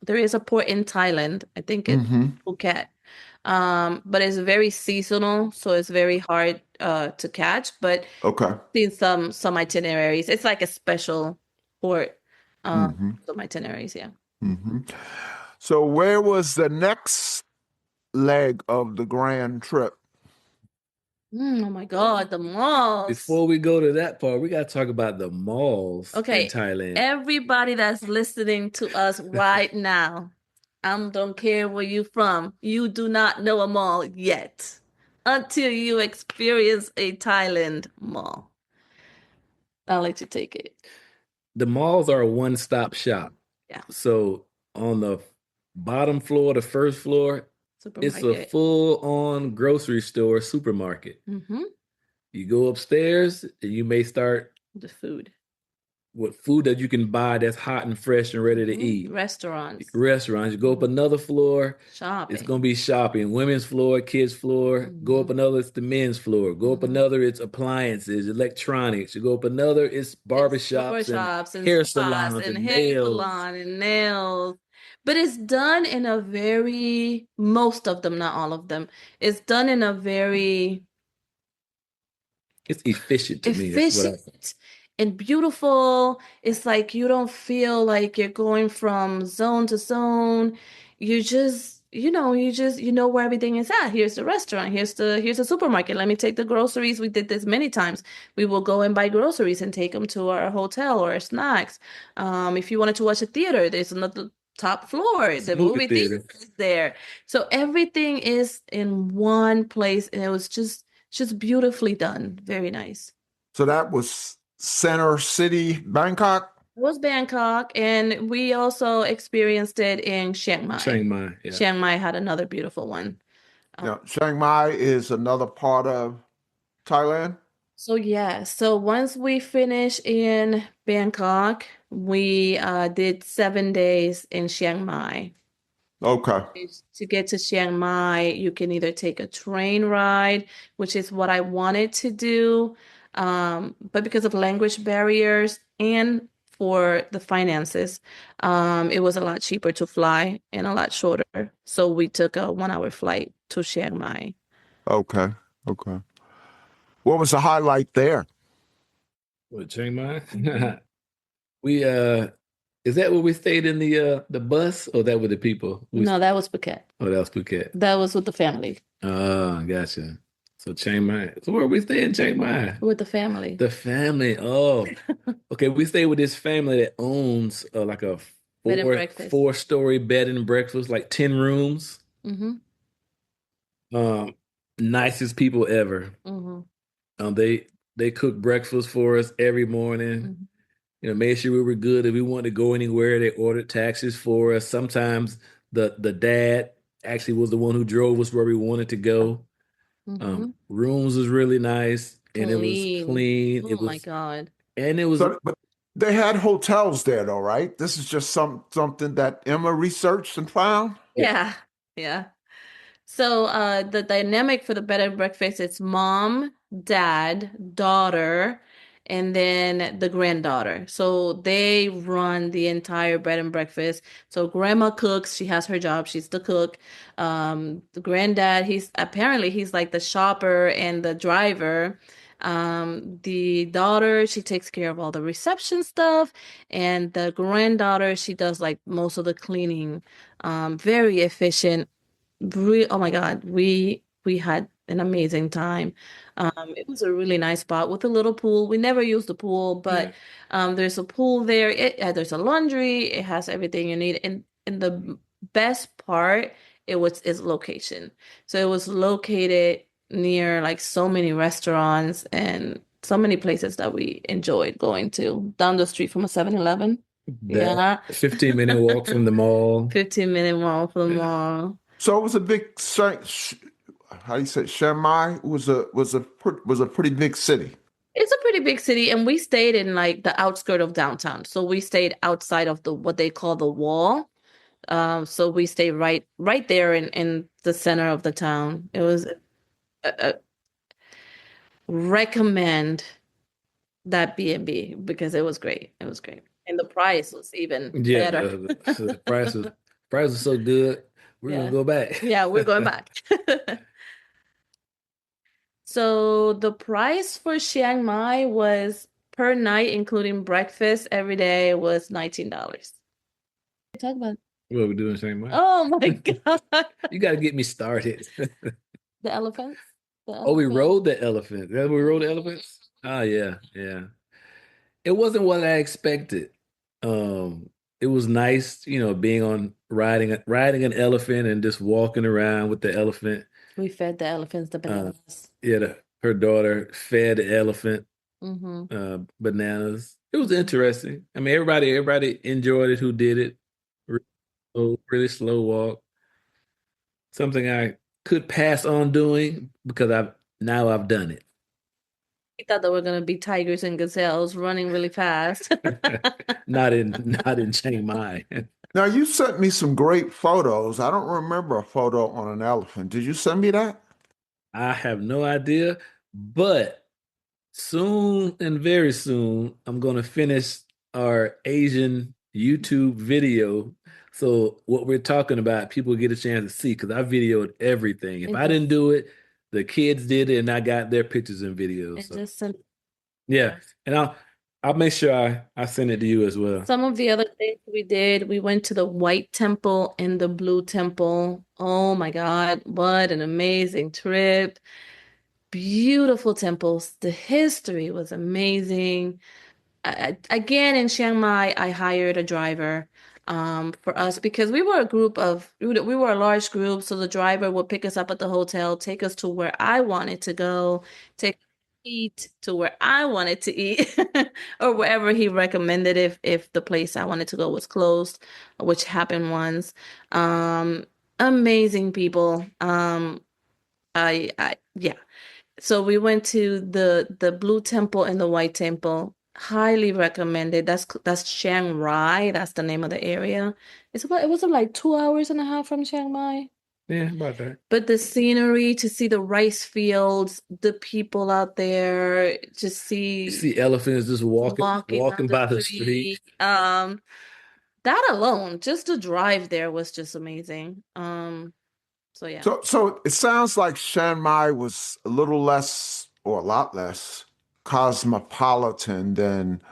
there is a port in Thailand. I think it's Phuket. But it's very seasonal, so it's very hard to catch. But Okay. seen some itineraries. It's like a special port. Some itineraries, yeah. So where was the next leg of the grand trip? Oh my God, the malls. Before we go to that part, we got to talk about the malls in Okay, Thailand. everybody that's listening to us right now, I don't care where you're from, you do not know a mall yet until you experience a Thailand mall. I'll let you take it. The malls are a one-stop shop. Yeah. So on the bottom floor, the first floor, it's a Supermarket. full-on grocery store, supermarket. You go upstairs and you may start The food. with food that you can buy that's hot and fresh and ready to eat. Restaurants. You go up another floor, Shopping. it's going to be shopping. Women's floor, kids floor. Go up another, it's the men's floor. Go up another, it's appliances, electronics. You go up another, it's barbershops and hair salons and hair nails. salon and nails. But it's done in most of them, not all of them, it's done in a very It's efficient to me. That's what I think. Efficient and beautiful. It's like you don't feel like you're going from zone to zone. You just, you know where everything is at. Here's the restaurant. Here's the supermarket. Let me take the groceries. We did this many times. We will go and buy groceries and take them to our hotel or our snacks. If you wanted to watch a theater, there's another top floor. The Movie movie theater theater. is there. So everything is in one place, and it was just beautifully done. Very nice. So that was Center City, Bangkok. It was Bangkok, and we also experienced it in Chiang Mai. Chiang Mai. Yeah. Chiang Mai had another beautiful one. Yeah, Chiang Mai is another part of Thailand. So once we finished in Bangkok, we did 7 days in Chiang Mai. Okay. To get to Chiang Mai, you can either take a train ride, which is what I wanted to do, but because of language barriers and for the finances, it was a lot cheaper to fly and a lot shorter. So we took a 1 hour flight to Chiang Mai. Okay. Okay. What was the highlight there? What, Chiang Mai? We is that where we stayed in the bus, or that with the people? No, that was Phuket. Oh, that was Phuket. That was with the family. Oh, gotcha. So Chiang Mai. So where we stay in Chiang Mai? With the family. The family. Oh, okay. We stay with this family that owns like a Bed and breakfast. 4-story bed and breakfast, like 10 rooms. Mm-hmm. Nicest people ever. Mm-hmm. They cook breakfast for us every morning. Mm-hmm. You know, made sure we were good. If we wanted to go anywhere, they ordered taxis for us. Sometimes the dad actually was the one who drove us where we wanted to go. Mm-hmm. Rooms was really nice, and it was clean. Oh my God. And it was But they had hotels there, though, right? This is just something that Emma researched and found. Yeah. Yeah. So the dynamic for the bed and breakfast, it's mom, dad, daughter, and then the granddaughter. So they run the entire bed and breakfast. So grandma cooks, she has her job, she's the cook. The granddad, he's like the shopper and the driver. The daughter, she takes care of all the reception stuff, and the granddaughter, she does like most of the cleaning. Very efficient. Oh my God, we had an amazing time. It was a really nice spot with a little pool. We never used the pool, but there's a pool there. There's a laundry. It has everything you need. And the best part, its location. So it was located near like so many restaurants and so many places that we enjoyed going to. Down the street from a 7-Eleven. Yeah. 15-minute walk from the mall. 15-minute walk from the mall. So it was a big, how do you say, Chiang Mai was a pretty big city. It's a pretty big city, and we stayed in like the outskirt of downtown. So we stayed outside of what they call the wall. So we stayed right there in the center of the town. It was recommend that B&B because it was great. It was great, and the price was even better. The price was so good. We're gonna go back. Yeah, we're going back. So the price for Chiang Mai was per night, including breakfast every day, was $19. Talk about What we doing in Chiang Mai? Oh my God. You got to get me started. The elephants? Oh, we rode the elephant. We rode the elephants? Oh, yeah, yeah. It wasn't what I expected. It was nice, being on riding an elephant and just walking around with the elephant. We fed the elephants the bananas. Her daughter fed the elephant Mm-hmm. bananas. It was interesting. I mean, everybody enjoyed it who did it. Really slow walk. Something I could pass on doing because I've done it. We thought there were going to be tigers and gazelles running really fast. Not in Chiang Mai. Now, you sent me some great photos. I don't remember a photo on an elephant. Did you send me that? I have no idea, but soon and very soon, I'm going to finish our Asian YouTube video. So what we're talking about, people get a chance to see because I videoed everything. If I didn't do it, the kids did it, and I got their pictures and videos. And So just send yeah, and I'll make sure I send it to you as well. some of the other things we did. We went to the White Temple and the Blue Temple. Oh my God, what an amazing trip. Beautiful temples. The history was amazing. Again, in Chiang Mai, I hired a driver for us because we were a group of, we were a large group. So the driver would pick us up at the hotel, take us to where I wanted to go, take us to eat to where I wanted to eat, or wherever he recommended if the place I wanted to go was closed, which happened once. Um, Amazing people. Yeah. So we went to the Blue Temple and the White Temple. Highly recommended. That's Chiang Rai. That's the name of the area. It was like 2 hours and a half from Chiang Mai. Yeah, about that. But the scenery, to see the rice fields, the people out there, just You see see elephants just walking down by the street. That alone, just to drive there was just amazing. So yeah. So it sounds like Chiang Mai was a little less, or a lot less, cosmopolitan than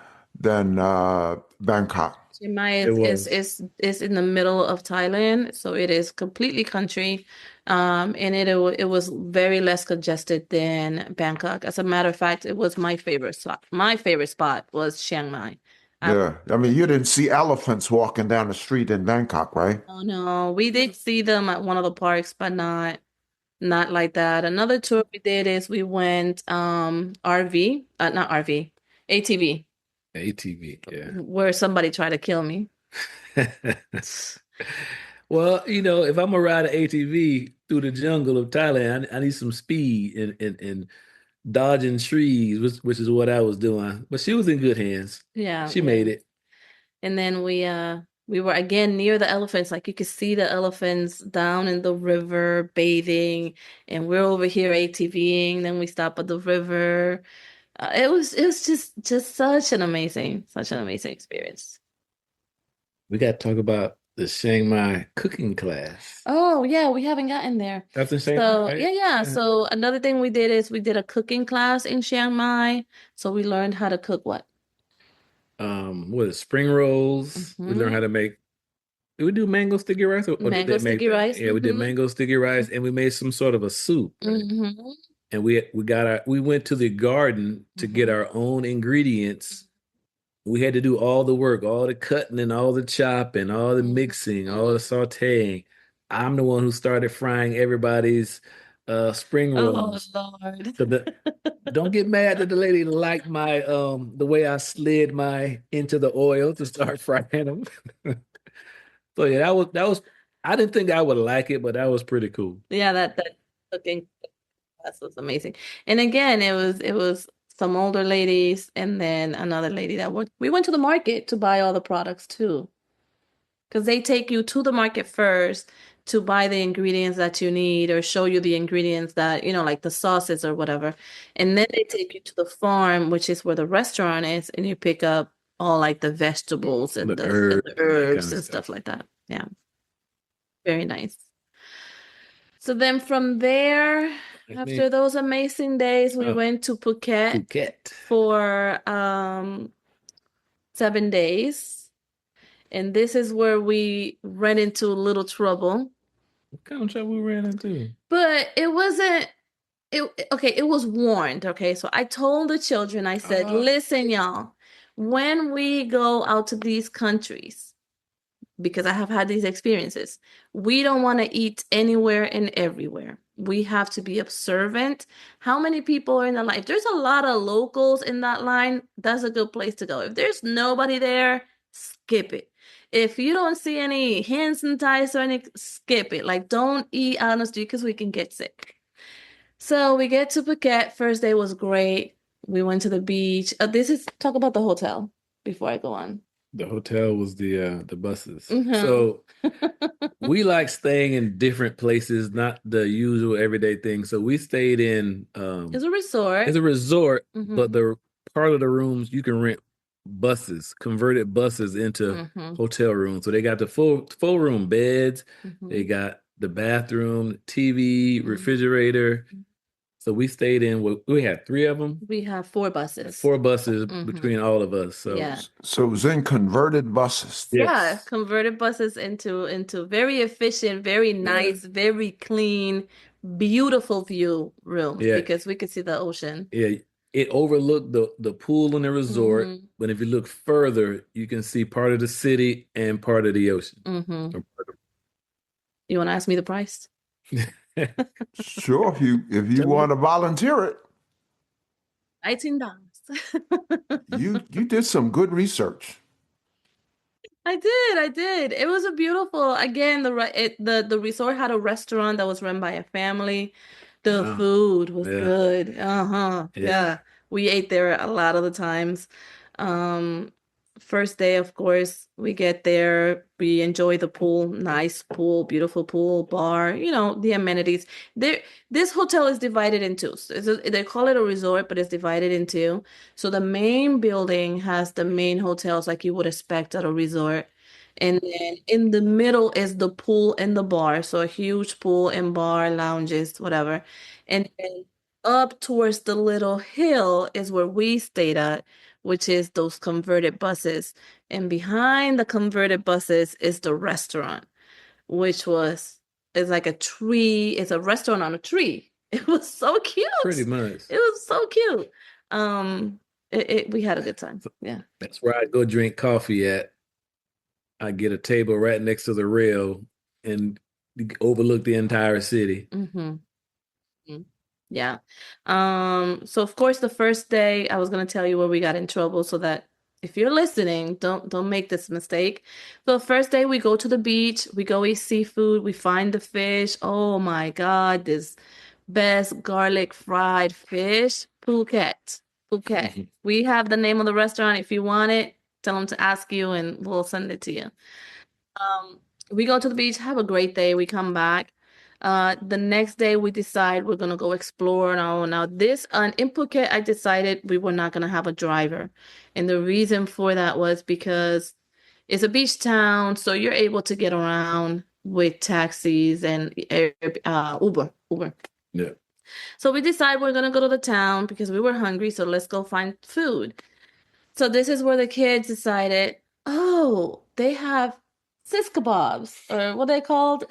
Bangkok. Chiang Mai It was. is in the middle of Thailand, so it is completely country. And it was very less congested than Bangkok. As a matter of fact, it was my favorite spot. My favorite spot was Chiang Mai. Yeah, I mean, you didn't see elephants walking down the street in Bangkok, right? Oh no, we did see them at one of the parks, but not like that. Another tour we did is we went RV, not RV, ATV, ATV, yeah. where somebody tried to kill me. Well, if I'm gonna ride an ATV through the jungle of Thailand, I need some speed and dodging trees, which is what I was doing. But she was in good hands. Yeah, She made it. And then we were again near the elephants. Like you could see the elephants down in the river bathing, and we're over here ATVing. Then we stop at the river. It was just such an amazing experience. We got to talk about the Chiang Mai cooking class. Oh yeah, we haven't gotten there. That's in Chiang So Mai, right? yeah. So another thing we did is we did a cooking class in Chiang Mai. So we learned how to cook what? What is spring rolls? We learned how to make. Did we do mango sticky rice? Or did Mango they make sticky that? rice. Yeah, we did mango sticky rice, and we made some sort of a soup. Right? And we went to the garden to get our own ingredients. We had to do all the work, all the cutting and all the chopping, all the mixing, all the sauteing. I'm the one who started frying everybody's spring rolls. Oh Lord. So don't get mad that the lady liked my the way I slid my into the oil to start frying them. So yeah, that was I didn't think I would like it, but that was pretty cool. Yeah, that cooking class was amazing. And again, it was some older ladies and then another lady that worked. We went to the market to buy all the products too. Because they take you to the market first to buy the ingredients that you need or show you the ingredients that, like the sauces or whatever. And then they take you to the farm, which is where the restaurant is, and you pick up all like the vegetables and The the herbs, herbs kind of and stuff. stuff like that. Yeah. Very nice. So then from there, after those amazing days, we went to Phuket Phuket. for 7 days. And this is where we ran into a little trouble. What kind of trouble we ran into? But it wasn't it was warned, okay? So I told the children, I said, listen, y'all, when we go out to these countries, because I have had these experiences, we don't want to eat anywhere and everywhere. We have to be observant. How many people are in the line? If there's a lot of locals in that line, that's a good place to go. If there's nobody there, skip it. If you don't see any hand sanitizer or any, skip it. Like, don't eat out on the street because we can get sick. So we get to Phuket. First day was great. We went to the beach. Talk about the hotel before I go on. The hotel was the buses. So we like staying in different places, not the usual everyday thing. So we stayed in It's a resort. It's a resort, but the part of the rooms you can rent buses, converted buses into hotel rooms. So they got the full room beds, they got the bathroom, TV, refrigerator, So we stayed in, we had three of them, We have 4 buses. 4 buses Mhm. between all of us. So Yeah. So it was in converted buses. Yeah, yes. converted buses into very efficient, very nice, very clean, beautiful view rooms Yeah. because we could see the ocean. Yeah, it overlooked the pool and the resort, Mhm. but if you look further, you can see part of the city and part of the ocean. Mhm. You want to ask me the price? Sure, if you Tell me. want to volunteer it, $19. you did some good research. I did. It was a beautiful, again, the resort had a restaurant that was run by a family. The Wow. food was Yeah. good. Uh-huh. Yeah. Yeah. We ate there a lot of the times. Um, First day, of course, we get there, we enjoy the pool, nice pool, beautiful pool, bar, the amenities. There, this hotel is divided in two. So they call it a resort, but it's divided in two. So the main building has the main hotels like you would expect at a resort. And then in the middle is the pool and the bar. So a huge pool and bar, lounges, whatever. And then up towards the little hill is where we stayed at, which is those converted buses. And behind the converted buses is the restaurant, which is like a tree. It's a restaurant on a tree. It was so cute. Pretty much. It was so cute. We had a good time. Yeah. That's where I go drink coffee at. I get a table right next to the rail and overlook the entire city. Mm-hmm. Yeah. So of course the first day I was gonna tell you where we got in trouble so that if you're listening, don't make this mistake. So the first day we go to the beach, we go eat seafood, we find the fish. Oh my God, this best garlic fried fish. Phuket. Phuket. We have the name of the restaurant. If you want it, tell them to ask you and we'll send it to you. We go to the beach, have a great day. We come back. The next day we decide we're gonna go explore. Now this in Phuket, I decided we were not gonna have a driver, and the reason for that was because it's a beach town, so you're able to get around with taxis and Uber. Yeah. So we decide we're gonna go to the town because we were hungry. So let's go find food. So this is where the kids decided, oh, they have sis kebabs or what they called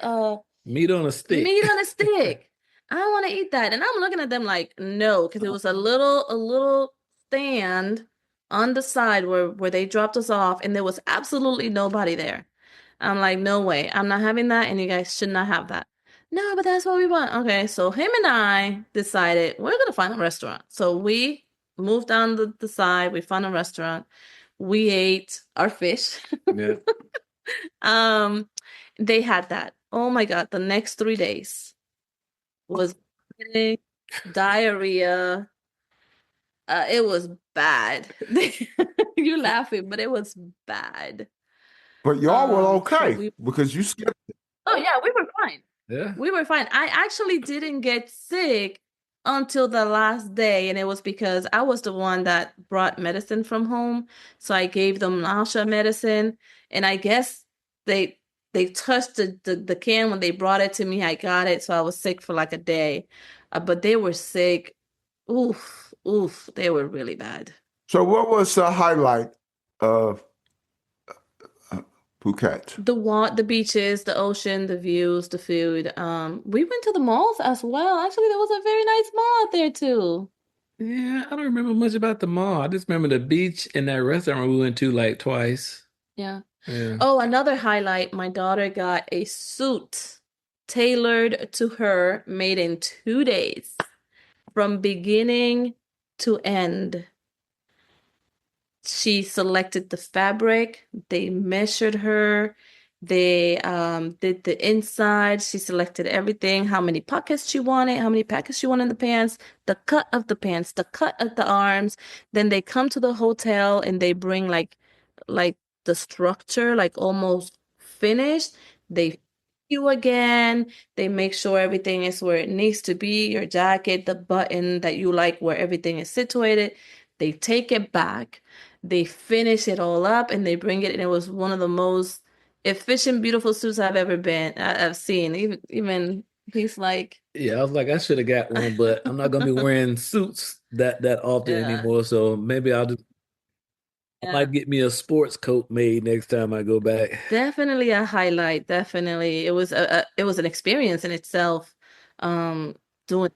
Meat on a stick. meat on a stick. I want to eat that. And I'm looking at them like, no, because it was a little stand on the side where they dropped us off and there was absolutely nobody there. I'm like, no way. I'm not having that and you guys should not have that. No, but that's what we want. Okay, so him and I decided we're gonna find a restaurant. So we moved down the side, we found a restaurant, we ate our fish. Yeah. Um, they had that. Oh my God, the next 3 days was vomiting, diarrhea. It was bad. You're laughing, but it was bad. But y'all were So okay because you skipped. oh yeah, we were fine. Yeah. We were fine. I actually didn't get sick until the last day, and it was because I was the one that brought medicine from home. So I gave them nausea medicine, and I guess they touched the can when they brought it to me. I got it, so I was sick for like a day. But they were sick. Oof, oof, they were really bad. So what was the highlight of Phuket? The beaches, the ocean, the views, the food. We went to the malls as well. Actually, there was a very nice mall out there too. Yeah, I don't remember much about the mall. I just remember the beach and that restaurant we went to like twice. Yeah. Yeah. Oh, another highlight, my daughter got a suit tailored to her, made in 2 days, from beginning to end. She selected the fabric, they measured her, they did the inside, she selected everything, how many pockets she wanted, how many pockets she wanted in the pants, the cut of the pants, the cut of the arms. Then they come to the hotel and they bring like the structure, like almost finished. They fit you again, they make sure everything is where it needs to be, your jacket, the button that you like, where everything is situated. They take it back, they finish it all up, and they bring it, and it was one of the most efficient, beautiful suits I've ever I've seen. Even he's like, Yeah, I was like, I should have got one, but I'm not gonna be wearing suits that often Yeah. anymore. So maybe I Yeah. might get me a sports coat made next time I go back. Definitely a highlight. Definitely. It was an experience in itself. Doing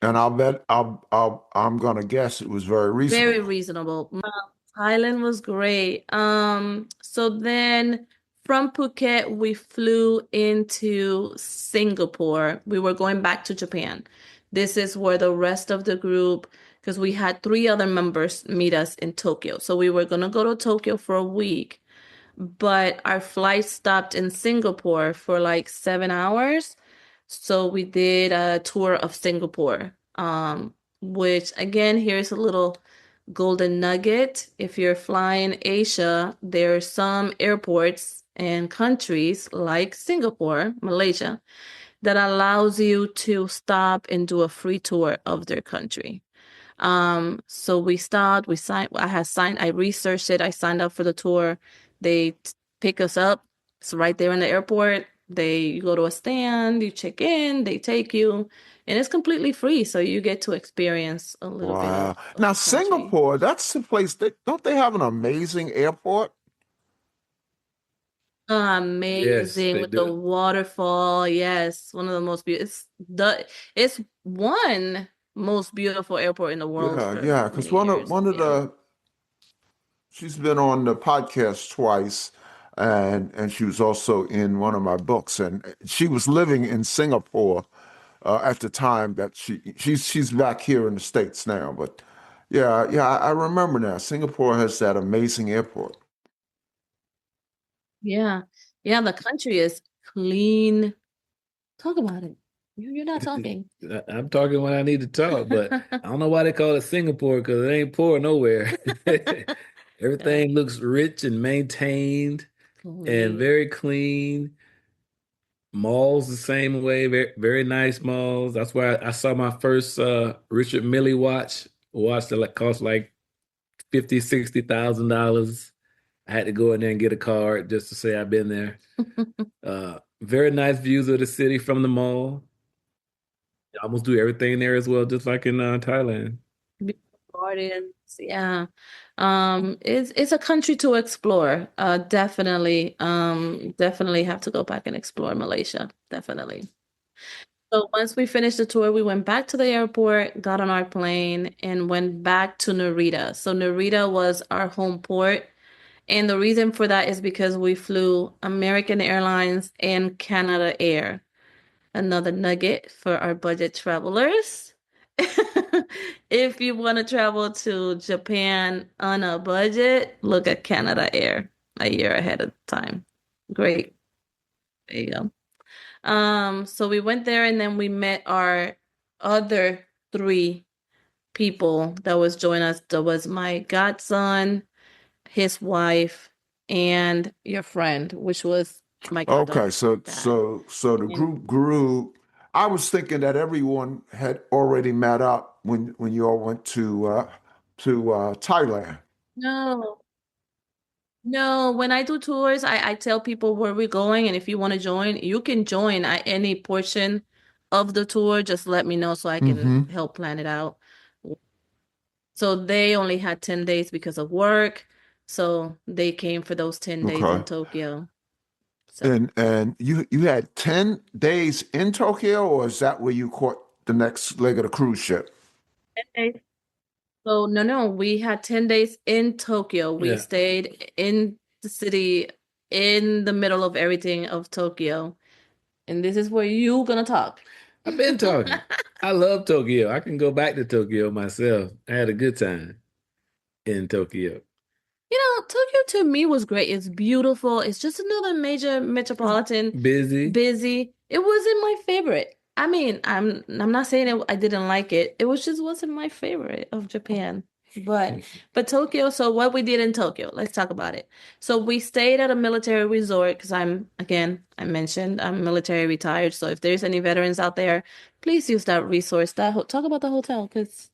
And I'm gonna guess it was very very reasonable. reasonable. Thailand was great. So then from Phuket, we flew into Singapore. We were going back to Japan. This is where the rest of the group, because we had three other members meet us in Tokyo. So we were gonna go to Tokyo for a week, but our flight stopped in Singapore for like 7 hours. So we did a tour of Singapore, which again, here's a little golden nugget. If you're flying Asia, there are some airports and countries like Singapore, Malaysia, that allows you to stop and do a free tour of their country. So we stopped, we signed, I researched it, I signed up for the tour. They pick us up. It's right there in the airport. You go to a stand, you check in, they take you, and it's completely free. So you get to experience a little bit Wow. of Now the country. Singapore, that's the place that don't they have an amazing airport? Yes, Amazing they with the do. waterfall. Yes, one of the most beautiful. It's one most beautiful airport in the world Yeah, for yeah. Because many years. one of Yeah. the she's been on the podcast twice, and she was also in one of my books, and she was living in Singapore at the time that she's back here in the States now. But yeah, yeah, I remember now. Singapore has that amazing airport. Yeah. Yeah, the country is clean. Talk about it. You're not talking. I'm talking when I need to talk, but I don't know why they call it Singapore because it ain't poor nowhere. Yeah, Everything looks rich and maintained and clean. very clean. Malls the same way, very, very nice malls. That's where I saw my first Richard Mille watch that like cost like 50, $60,000. I had to go in there and get a card just to say I've been there. Very nice views of the city from the mall. I almost do everything there as well, just like in Thailand. Beautiful gardens. Yeah. It's a country to explore. Definitely. Definitely have to go back and explore Malaysia. Definitely. So once we finished the tour, we went back to the airport, got on our plane, and went back to Narita. So Narita was our home port. And the reason for that is because we flew American Airlines and Canada Air. Another nugget for our budget travelers. If you want to travel to Japan on a budget, look at Canada Air a year ahead of time. Great. There you go. So we went there and then we met our other three people that was joining us. That was my godson, his wife, and your friend, which was my Okay, goddaughter's dad. so the And group grew. I was thinking that everyone had already met up when you all went to Thailand. no, no, when I do tours, I tell people where we're going, and if you want to join, you can join at any portion of the tour. Just let me know so I can Hmm. help plan it out. So they only had 10 days because of work. So they came for those 10 days in Okay. Tokyo. So And you had 10 days in Tokyo, or is that where you caught the next leg of the cruise ship? 10 days. So no, no, we had 10 days in Tokyo. We Yeah, stayed in the city in the middle of everything of Tokyo. And this is where you gonna talk. I've been talking. I love Tokyo. I can go back to Tokyo myself. I had a good time in Tokyo. You know, Tokyo to me was great. It's beautiful. It's just another major It's metropolitan, busy. busy. It wasn't my favorite. I mean, I'm not saying I didn't like it. It was just wasn't my favorite of Japan. But Tokyo, so what we did in Tokyo, let's talk about it. So we stayed at a military resort because I mentioned I'm military retired. So if there's any veterans out there, please use that resource. Talk about the hotel because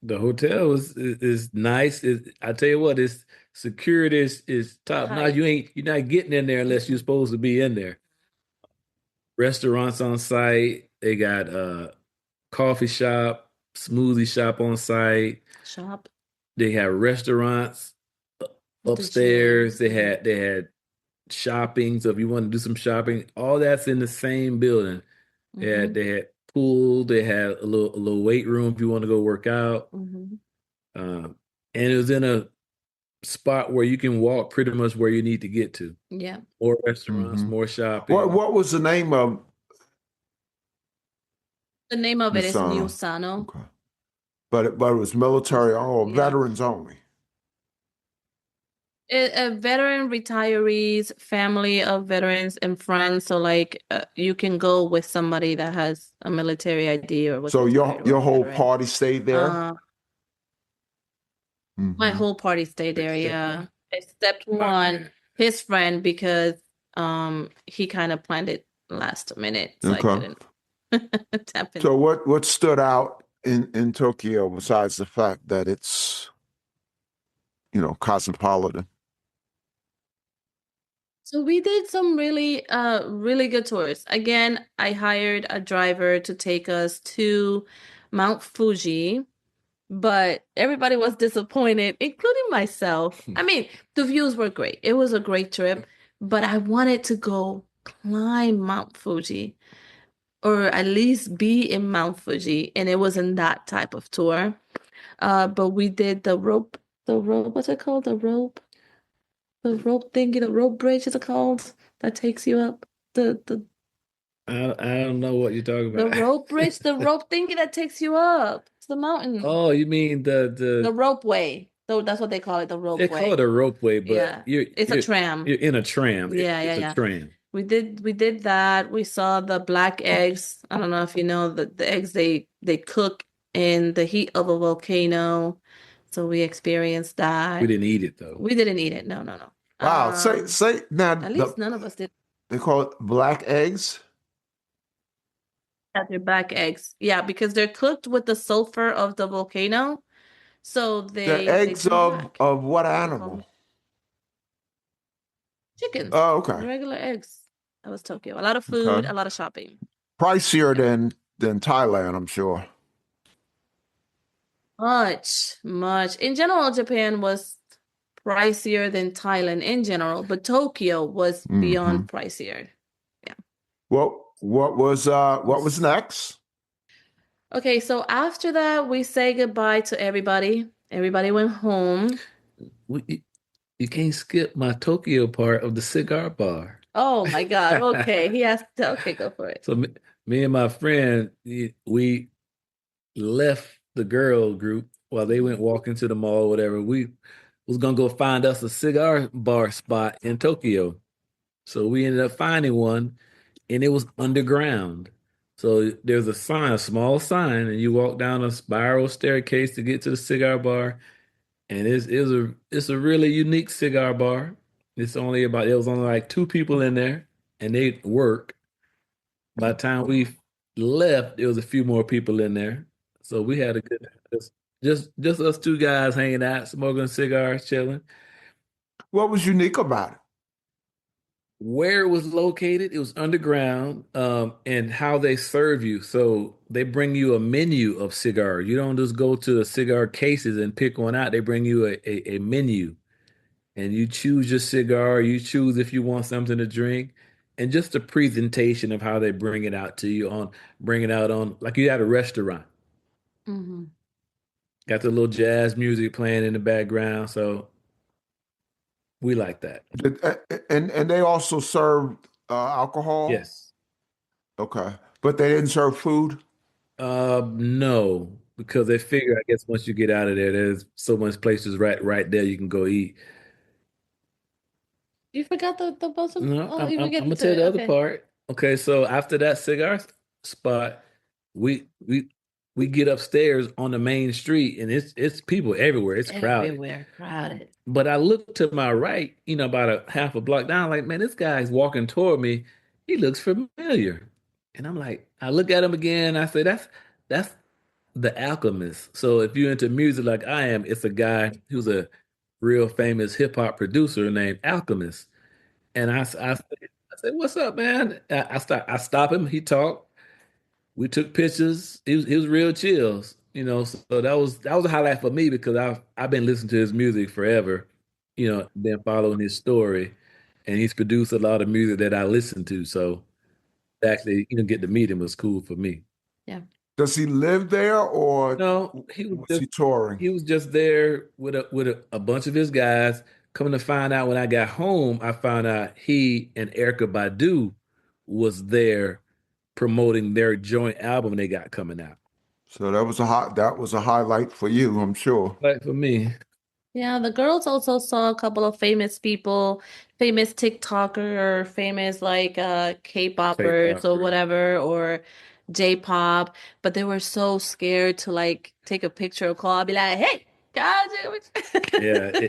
The hotel is nice. I tell you what, it's security is top notch. height. You're not getting in there unless you're Mm-mm. supposed to be in there. Restaurants on site, They got coffee shop, smoothie shop on site. Shop, They have restaurants the gym. upstairs. They had shopping. So if you want to do some shopping, all that's in the same building. Mm-hmm. They had pool. They had a little weight room if you want to go work out. Mm-hmm. Um, and it was in a spot where you can walk pretty much where you need to get to. Yeah. More restaurants, Hmm. more What shopping. what was the name of The name of it is New Misano? Sano. Okay, but it was military or Yeah. veterans only. Veteran retirees, family of veterans, and friends. So, like, you can go with somebody that has a military ID or was So retired or your a whole veteran. party stayed there. Uh, my Hmm. whole party stayed there, Except yeah. Except one, his friend, because he kind of planned it last minute, so I Okay. couldn't tap in. So what stood out in Tokyo besides the fact that it's cosmopolitan? So we did some really good tours. Again, I hired a driver to take us to Mount Fuji, but everybody was disappointed, including myself. I mean, the views were great. It was a great trip, but I wanted to go climb Mount Fuji or at least be in Mount Fuji, and it wasn't that type of tour. But we did the rope, what's it called? The rope thingy, the rope bridge is it called? That takes you up. The I don't know what you're talking the about. rope bridge, the rope thingy that takes you up to the mountain. Oh, you mean The the ropeway. So that's what they call it, the they call it ropeway. a ropeway, but Yeah. you're It's a you're tram. you're in a tram. Yeah, yeah, It's a yeah. tram. We did that. We saw the black eggs. I don't know if you know the eggs they cook in the heat of a volcano. So we experienced We that. didn't eat it though. We didn't eat it. No, no, no. Wow. Say now At least none of us did. they call it black eggs. They're black eggs. Yeah, because they're cooked with the sulfur of the volcano. So The they eggs turn black. of what They call them animal? chickens. Oh, okay. Regular eggs. That was Tokyo. A lot of food, Okay. a lot of shopping. Pricier Yeah. than Thailand, I'm sure. Much, much. In general, Japan was pricier than Thailand in general, but Tokyo was Hmm. beyond pricier. Yeah. What was next? Okay, so after that, we say goodbye to everybody. Everybody went home. You can't skip my Tokyo part of the cigar bar. Oh my God. Okay. He has to, okay, go for it. So me and my friend, we left the girl group while they went walking to the mall, whatever. We was gonna go find us a cigar bar spot in Tokyo. So we ended up finding one, and it was underground. So there's a sign, a small sign, and you walk down a spiral staircase to get to the cigar bar. And it's a really unique cigar bar. There was only like two people in there, and they work. By the time we left, there was a few more people in there. So we had a good just us two guys hanging out, smoking cigars, chilling. What was unique about it? Where it was located, it was underground, and how they serve you. So they bring you a menu of cigars. You don't just go to the cigar cases and pick one out. They bring you a menu, and you choose your cigar. You choose if you want something to drink, and just the presentation of how they bring it out on like you at a restaurant. Hmm. Got the little jazz music playing in the background, so we like that. And they also served alcohol. Yes. Okay, but they didn't serve food. No, because they figure, I guess once you get out of there, there's so much places right there you can go eat. You forgot the most, No, oh, I'm, you I'm, were I'm getting gonna to tell you it. the other Okay. part. Okay, so after that cigar spot, we get upstairs on the main street, and it's people everywhere. It's crowded. Everywhere, crowded. But I look to my right, about a half a block down, like, man, this guy's walking toward me. He looks familiar. And I'm like, I look at him again. I say, that's the Alchemist. So if you're into music like I am, it's a guy who's a real famous hip hop producer named Alchemist. And I said, what's up, man? I stop him. He talked. We took pictures. He was real chills, So that was a highlight for me because I've been listening to his music forever, been following his story, and he's produced a lot of music that I listen to. So to actually, get to meet him was cool for me. Yeah. Does he live there or No, he was was just he touring? he was just there with a bunch of his guys. Coming to find out when I got home, I found out he and Erica Badu was there promoting their joint album they got coming out. So that was a highlight for you, I'm sure. Like for me, Yeah, the girls also saw a couple of famous people, famous TikToker, famous like K-popers or K-popper. whatever, or J-pop, but they were so scared to like take a picture or call. I'd be like, hey, guys. Yeah,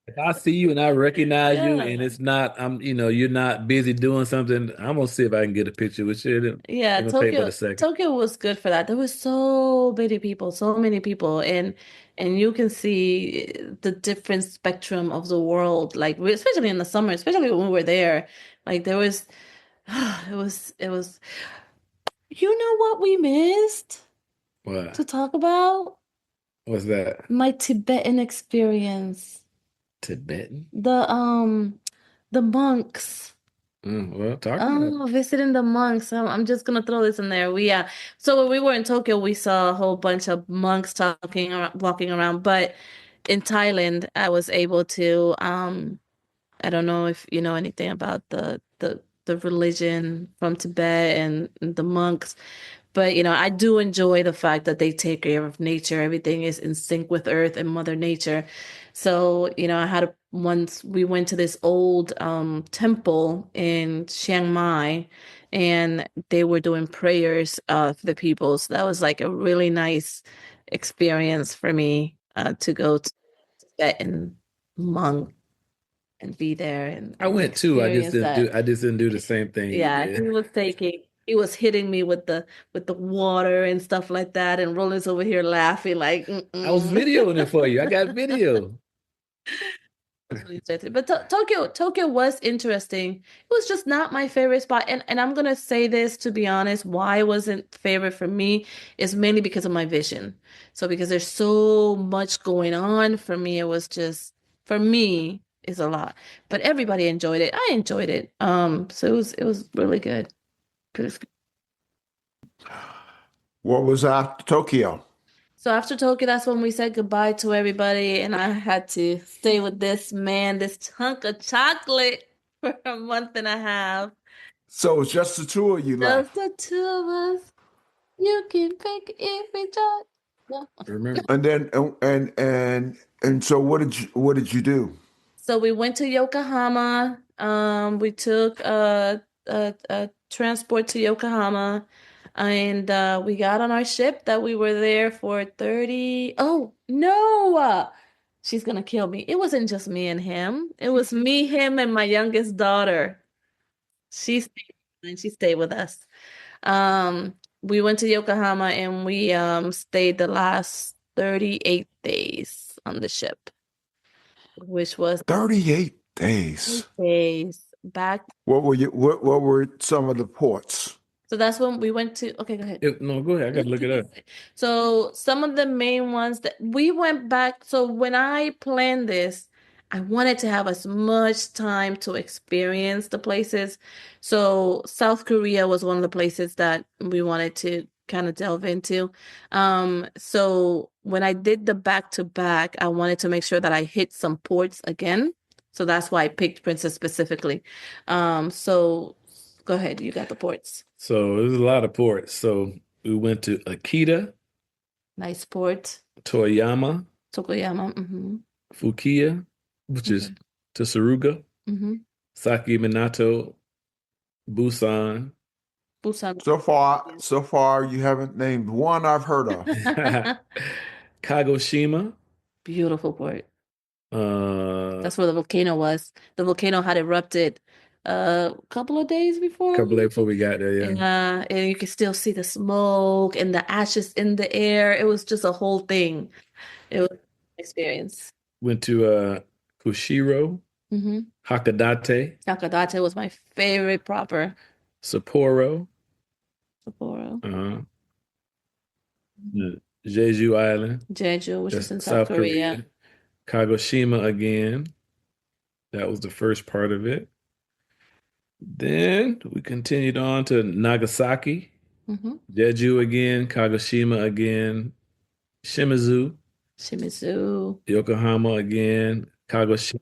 if I see you and I recognize you and Yeah. it's not, you're not busy doing something, I'm gonna see if I can get a picture with you. It Yeah, ain't gonna take but a Tokyo second. Tokyo was good for that. There was so many people, and you can see the different spectrum of the world, like especially in the summer, especially when we were there. Like there was it was you know what we missed What? to talk about? What's that? My Tibetan experience. Tibetan? The monks. Well, talk about it. Oh, visiting the monks. I'm just gonna throw this in there. So when we were in Tokyo, we saw a whole bunch of monks talking around, walking around. But in Thailand, I was able to, I don't know if you know anything about the religion from Tibet and the monks. But I do enjoy the fact that they take care of nature. Everything is in sync with Earth and Mother Nature. So, once we went to this old temple in Chiang Mai, and they were doing prayers for the people. So that was like a really nice experience for me to go to Tibetan monk and be there I and went too. experience that. I just didn't do the same thing you Yeah, did. he was hitting me with the water and stuff like that, and Roland's over here laughing like, I was mm-mm. videoing it for you. I got video. Was really interesting. But Tokyo was interesting. It was just not my favorite spot, and I'm gonna say this to be honest, why it wasn't favorite for me is mainly because of my vision. So because there's so much going on for me, it was just for me is a lot. But everybody enjoyed it. I enjoyed it. So it was really good. What was after Tokyo? So after Tokyo, that's when we said goodbye to everybody, and I had to stay with this man, this chunk of chocolate for a month and a half. So it's just the two of you Just left. the two of us. You can pick if we try. No. Remember? And then and so what did you do? So we went to Yokohama. We took a transport to Yokohama, and we got on our ship that we were there for 30. Oh, no. She's gonna kill me. It wasn't just me and him. It was me, him, and my youngest daughter. She stayed with us. We went to Yokohama and we stayed the last 38 days on the ship, which was 38 days. days back. What were some of the ports? So that's when we went to. Okay, go ahead. No, go ahead. I gotta look it up. So some of the main ones that we went back. So when I planned this, I wanted to have as much time to experience the places. So South Korea was one of the places that we wanted to kind of delve into. So when I did the back to back, I wanted to make sure that I hit some ports again. So that's why I picked Princess specifically. So go ahead, you got the ports. So there's a lot of ports. So we went to Akita, Nice port. Toyama, Tokoyama. Mm-hmm. Fukiya, which is Okay. Tsuruga, Mm-hmm. Saki Minato, Busan, Busan. So far you haven't named one I've heard of. Kagoshima, Beautiful port. a That's where the volcano was. The volcano had erupted a couple of days before. couple days before we got there, yeah. And you could still see the smoke and the ashes in the air. It was just a whole thing. It was an experience. Went to Kushiro, Mm-hmm. Hakodate, Takadate was my favorite proper. Sapporo, Sapporo. Uh-huh. Jeju Island. Jeju, which is That's in South South Korea. Korea. Kagoshima again. That was the first part of it. Then we continued on to Nagasaki, Hmm. Jeju again, Kagoshima again, Shimizu, Shimizu. Yokohama again, Kagoshima.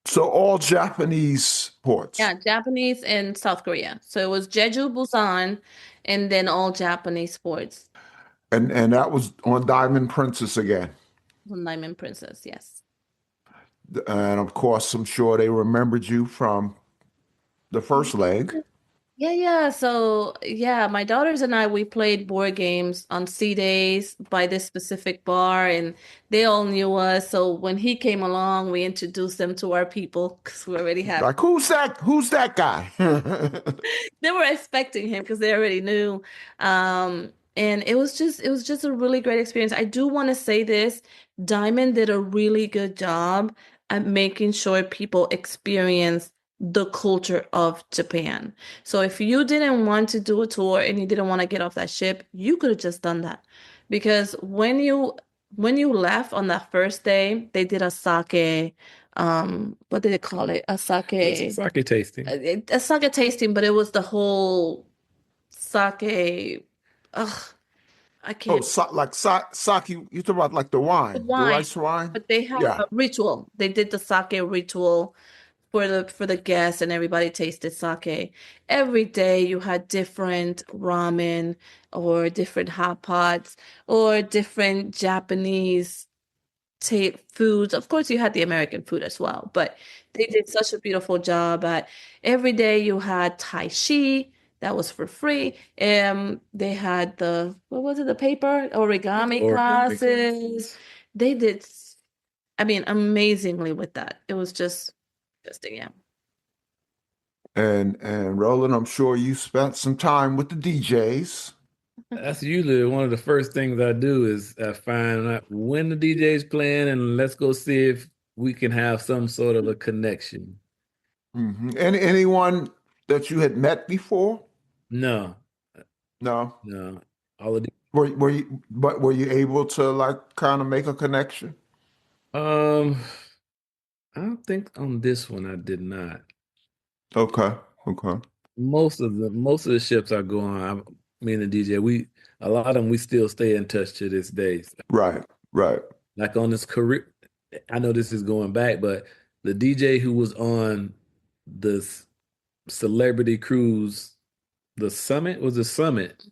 So all Japanese ports. Yeah, Japanese and South Korea. So it was Jeju, Busan, and then all Japanese sports. And that was on Diamond Princess again. Diamond Princess, yes. And of course, I'm sure they remembered you from the first leg. Yeah, yeah. So, yeah, my daughters and I, we played board games on C days by this specific bar, and they all knew us. So when he came along, we introduced them to our people because we already had. Like, who's that? Who's that guy? They were expecting him because they already knew. And it was just a really great experience. I do want to say this, Diamond did a really good job at making sure people experience the culture of Japan. So if you didn't want to do a tour and you didn't want to get off that ship, you could have just done that. Because when you left on that first day, they did a sake, what did they call it? A It's a sake sake tasting. a sake tasting, but it was the whole sake. Ugh, I Oh, can't. sake. You talk about like the The wine, the wine, rice wine? but they had Yeah. a ritual. They did the sake ritual for the guests, and everybody tasted sake. Every day you had different ramen or different hot pots or different Japanese foods. Of course, you had the American food as well, but they did such a beautiful job at every day you had Tai Chi that was for free. They had the what was it, the paper origami Or classes. They did, I mean, amazingly with that. It was just interesting, yeah. And Roland, I'm sure you spent some time with the DJs. that's usually one of the first things I do is I find out when the DJ's playing and let's go see if we can have some sort of a connection. Anyone that you had met before? No, No. no. All of Were you able to like kind of make a connection? um, I don't think on this one I did not. Okay. Okay. Most of the ships I go on, me and the DJ, a lot of them we still stay in touch to this day. Right. Right. Like on this career, I know this is going back, but the DJ who was on this celebrity cruise, the summit was a summit.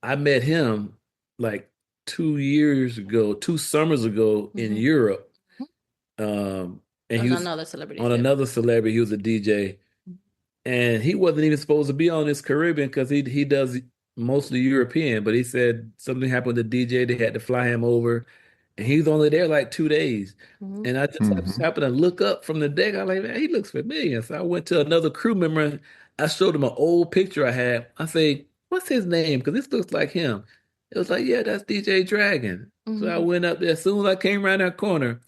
I met him like 2 years ago, 2 summers ago in Hmm. Europe. And On he was another celebrity on ship. another celebrity. He was a DJ, and he wasn't even supposed to be on this Caribbean because he does mostly European. But he said something happened with the DJ. They had to fly him over, and he was only there like 2 days. Hmm. And I just happened to look up from the deck. I was like, man, he looks familiar. So I went to another crew member. And I showed him an old picture I had. I say, what's his name? Because this looks like him. It was like, yeah, that's DJ Dragon. So I Hmm. went up there. As soon as I came around that corner,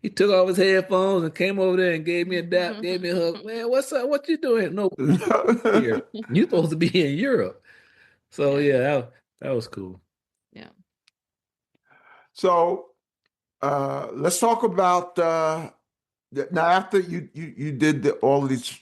he took off his headphones and came over there and gave me a dap, gave me a hug. Man, what's up? What you doing? No, here. You supposed to be in Europe. So Yeah, yeah, that was cool. yeah. So let's talk about now after you did all of these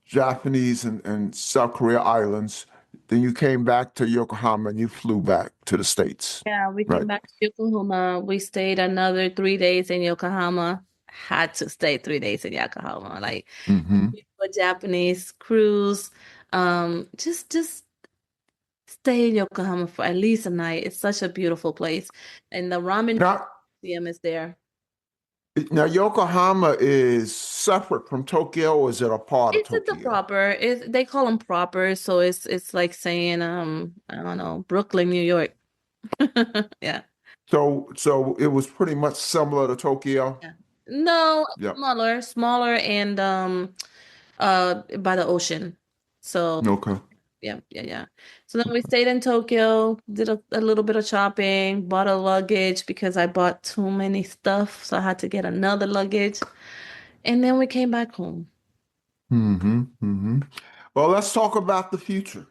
Japanese and South Korea islands, then you came back to Yokohama and you flew back to the States, Yeah, we came right? back to Yokohama. We stayed another 3 days in Yokohama. Had to stay 3 days in Yokohama. Like Hmm. a Japanese cruise. Just stay in Yokohama for at least a night. It's such a beautiful place. And the ramen Now, museum is there. now Yokohama is separate from Tokyo, or is it a part of It's a Tokyo? proper. They call them proper, so it's like saying I don't know, Brooklyn, New York. Yeah. So it was pretty much similar to Tokyo. Yeah. No, Yep. smaller and by the ocean. So Okay. yeah, yeah, yeah. So then we stayed in Tokyo, did a little bit of shopping, bought a luggage because I bought too many stuff, so I had to get another luggage. And then we came back home. Hmm. Hmm. Well, let's talk about the future.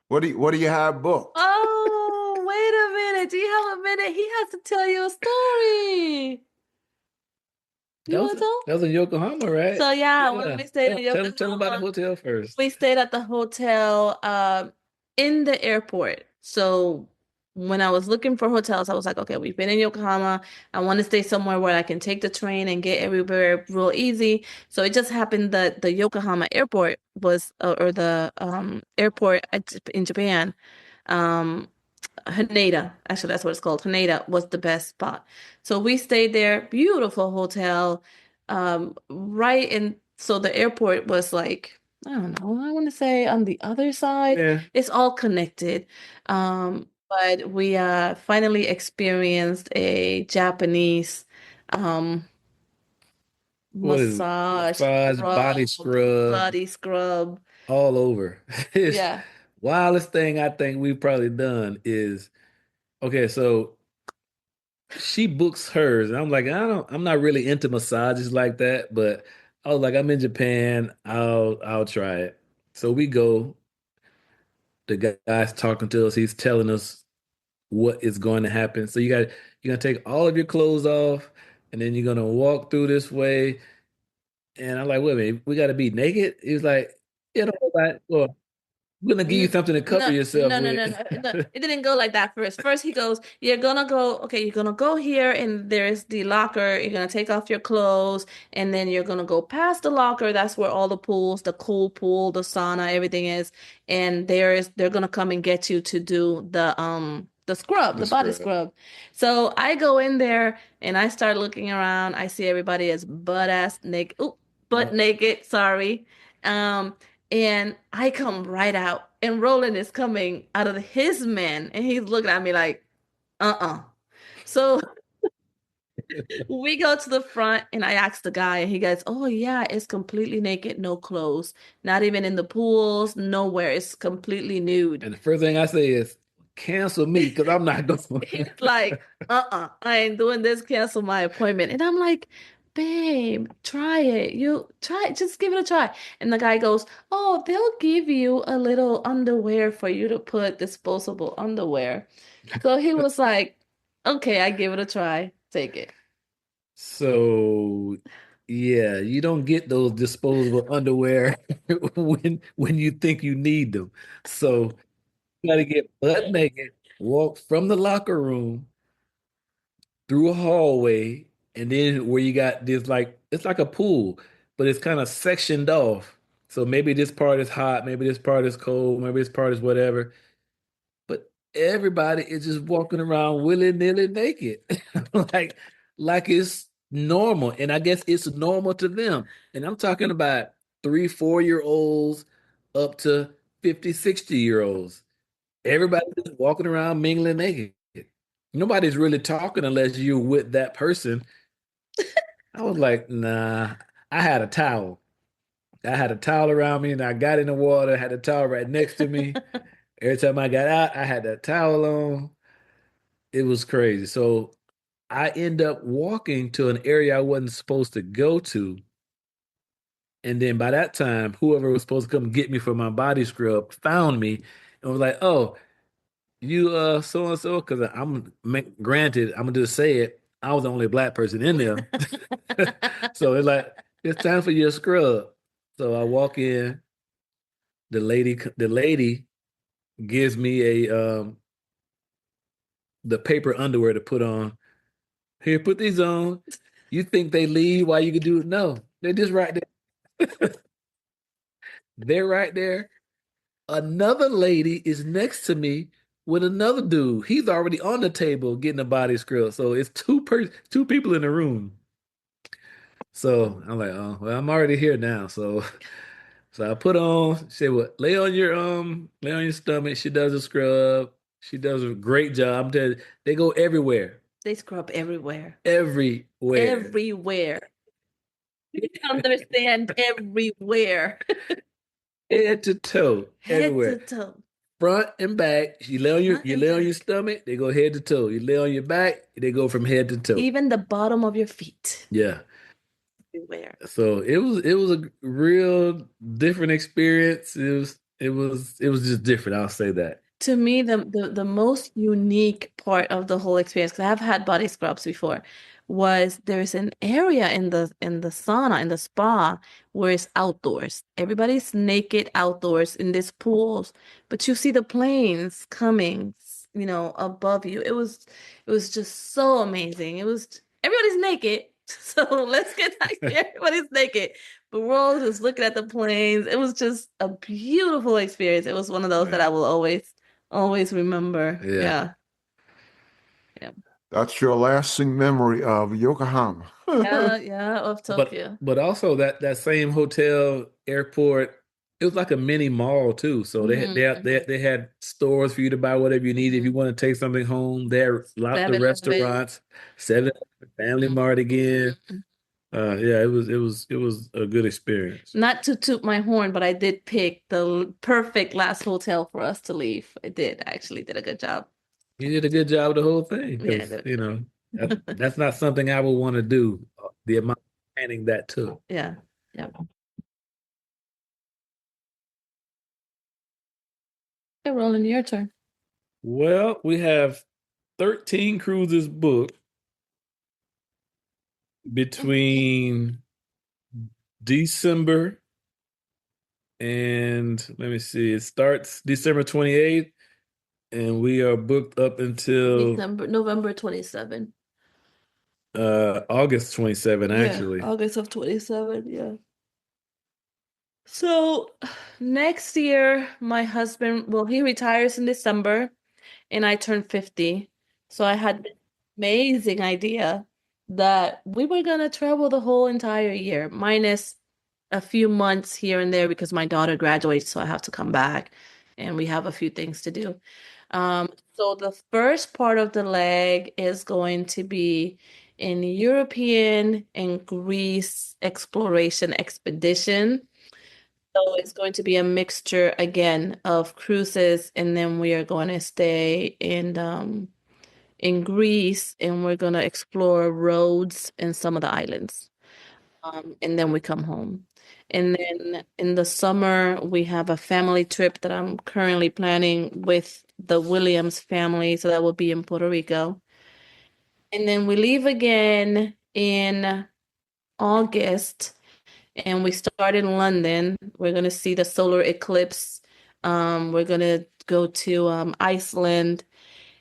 What do you have booked? Oh, wait a minute. Do you have a minute? He has to tell you a story. You want to tell? That was in Yokohama, right? So yeah, when Yeah. we stayed in Tell them about the Yokohama, hotel first. we stayed at the hotel in the airport. So when I was looking for hotels, I was like, okay, we've been in Yokohama. I want to stay somewhere where I can take the train and get everywhere real easy. So it just happened that the Yokohama airport was, or the airport in Japan, um, Haneda, actually that's what it's called. Haneda was the best spot. So we stayed there, beautiful hotel. Right in so the airport was like, I don't know, I want to say on the other side. Yeah. It's all connected. But we finally experienced a Japanese um What is it? massage Massage, body scrub, body scrub. all over. It's Yeah. wildest thing I think we've probably done is okay, so she books hers, and I'm like, I'm not really into massages like that, but I was like, I'm in Japan, I'll try it. So we go, the guy's talking to us, he's telling us what is going to happen. So you're gonna take all of your clothes off, and then you're gonna walk through this way. And I'm like, wait a minute, we gotta be naked? He was like, yeah, don't worry about it. Well, we're gonna give you something to cover No, yourself no, no, no, with. no, no. It didn't go like that first. First, he goes, you're gonna go, okay, you're gonna go here, and there's the locker. You're gonna take off your clothes, and then you're gonna go past the locker. That's where all the pools, the cool pool, the sauna, everything is. And they're gonna come and get you to do the scrub, The the body scrub. scrub. So I go in there and I start looking around. I see everybody is butt ass naked. Ooh, butt naked, sorry. Um, and I come right out, and Roland is coming out of his men, and he's looking at me like, uh-uh. So we go to the front, and I ask the guy, and he goes, oh, yeah, it's completely naked, no clothes, not even in the pools, nowhere. It's completely nude. And the first thing I say is, cancel me because I'm not going. He's like, I ain't doing this, cancel my appointment. And I'm like, babe, try it. You try it, just give it a try. And the guy goes, oh, they'll give you a little underwear for you to put, disposable underwear. So he was like, okay, I give it a try. Take it. So yeah, you don't get those disposable underwear when you think you need them. So you gotta get butt naked, walk from the locker room through a hallway, and then where you got this like it's like a pool, but it's kind of sectioned off. So maybe this part is hot, maybe this part is cold, maybe this part is whatever. But everybody is just walking around willy-nilly naked. like like it's normal. And I guess it's normal to them. And I'm talking about 3, 4 year olds up to 50, 60 year olds. Everybody's just walking around mingling naked. Nobody's really talking unless you're with that person. I was like, nah. I had a towel. I had a towel around me and I got in the water, had a towel right next to me. Every time I got out, I had that towel on. It was crazy. So I end up walking to an area I wasn't supposed to go to. And then by that time, whoever was supposed to come get me for my body scrub found me and was like, oh, you so and so, because granted, I'm gonna just say it, I was the only black person in there. So it's like, it's time for your scrub. So I walk in, the lady gives me the paper underwear to put on. Here, put these on. You think they leave while you can do it? No, they're just right there. They're right there. Another lady is next to me with another dude. He's already on the table getting a body scrub. So it's two people in the room. So I'm like, oh, well, I'm already here now. So I put on, say what, lay on your stomach. She does a scrub. She does a great job. I'm telling you, they go everywhere. They scrub everywhere. Everywhere. Everywhere. You understand everywhere. Head to toe, Head to everywhere. toe. Front and back. Front You and lay on your back. stomach, they go head to toe. You lay on your back, they go from head to toe. Even the bottom of your feet. Yeah. Everywhere. So it was a real different experience. it was just different. I'll say that. To me, the most unique part of the whole experience, because I've had body scrubs before, was there's an area in the sauna, in the spa, where it's outdoors. Everybody's naked outdoors in these pools, but you see the planes coming, above you. It was just so amazing. Everybody's naked. So let's get back to everybody's naked. But we're all just looking at the planes. It was just a beautiful experience. It was one of those that I Yeah. will always remember. Yeah. Yeah. Yeah. That's your lasting memory of Yokohama. Yeah, yeah, of But Tokyo. but also that same hotel airport, it was like a mini mall too. So they had- Hmm. they had- they, they had stores for you to buy whatever you need. If you want to take something home, there are lots of 7-Eleven. restaurants, 7 Family Mart again. Mhm. Yeah, it was a good experience. Not to toot my horn, but I did pick the perfect last hotel for us to leave. I did. I actually did a good job. You did a good job of the whole thing Yeah, I because did. that's not something I would want to do. The amount of planning that took. Yeah. Yeah. Hey, Roland, your turn. Well, we have 13 cruises booked between December and let me see, it starts December 28th, and we are booked up until November 27. August 27, Yeah, actually. August of 27. Yeah. So next year, my husband, well, he retires in December and I turned 50. So I had this amazing idea that we were gonna travel the whole entire year, minus a few months here and there because my daughter graduates, so I have to come back and we have a few things to do. So the first part of the leg is going to be an European and Greece exploration expedition. So it's going to be a mixture again of cruises, and then we are going to stay in Greece, and we're going to explore roads in some of the islands. And then we come home. And then in the summer, we have a family trip that I'm currently planning with the Williams family. So that will be in Puerto Rico. And then we leave again in August and we start in London. We're going to see the solar eclipse. We're going to go to Iceland.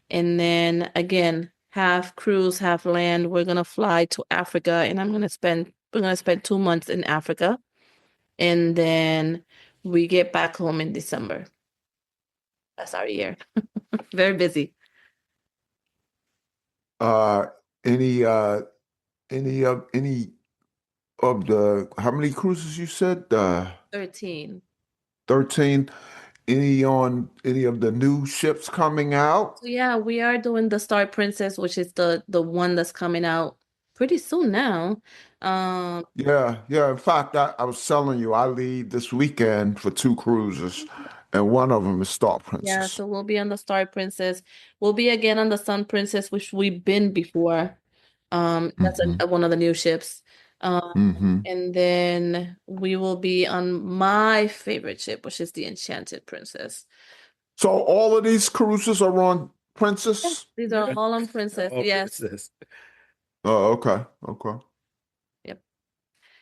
And then again, half cruise, half land. We're going to fly to Africa and we're going to spend 2 months in Africa. And then we get back home in December. That's our year. Very busy. Uh, any uh, any of the how many cruises you said? 13. 13. Any on any of the new ships coming out? So yeah, we are doing the Star Princess, which is the one that's coming out pretty soon now. Um, Yeah, yeah. In fact, I was telling you, I leave this weekend for two cruises, and one of them is Star yeah, Princess. so we'll be on the Star Princess. We'll be again on the Sun Princess, which we've been before. That's Hmm. one of the new ships. Um, Hmm. and then we will be on my favorite ship, which is the Enchanted Princess. So all of these cruises are on Yeah, Princess? these are Yeah. all on Princess. Oh, Yes. princess. Oh, okay, okay. Yep.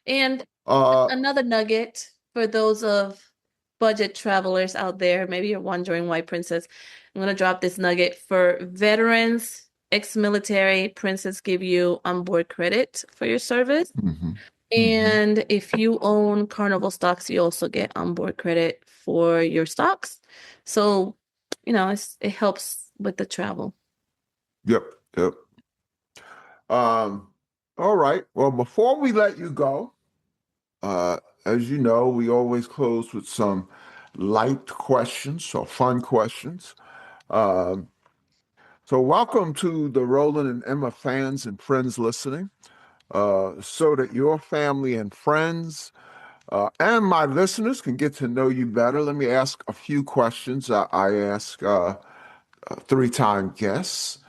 And Uh, another nugget for those of budget travelers out there, maybe you're wondering why Princess. I'm going to drop this nugget for veterans, ex-military. Princess give you onboard credit for your service. hmm. Hmm. And if you own Carnival stocks, you also get onboard credit for your stocks. So, it helps with the travel. Yep, yep. Um, all right. Well, before we let you go, uh, as you know, we always close with some light questions or fun questions. Um, so welcome to the Roland and Emma fans and friends listening, so that your family and friends and my listeners can get to know you better. Let me ask a few questions I ask three-time guests.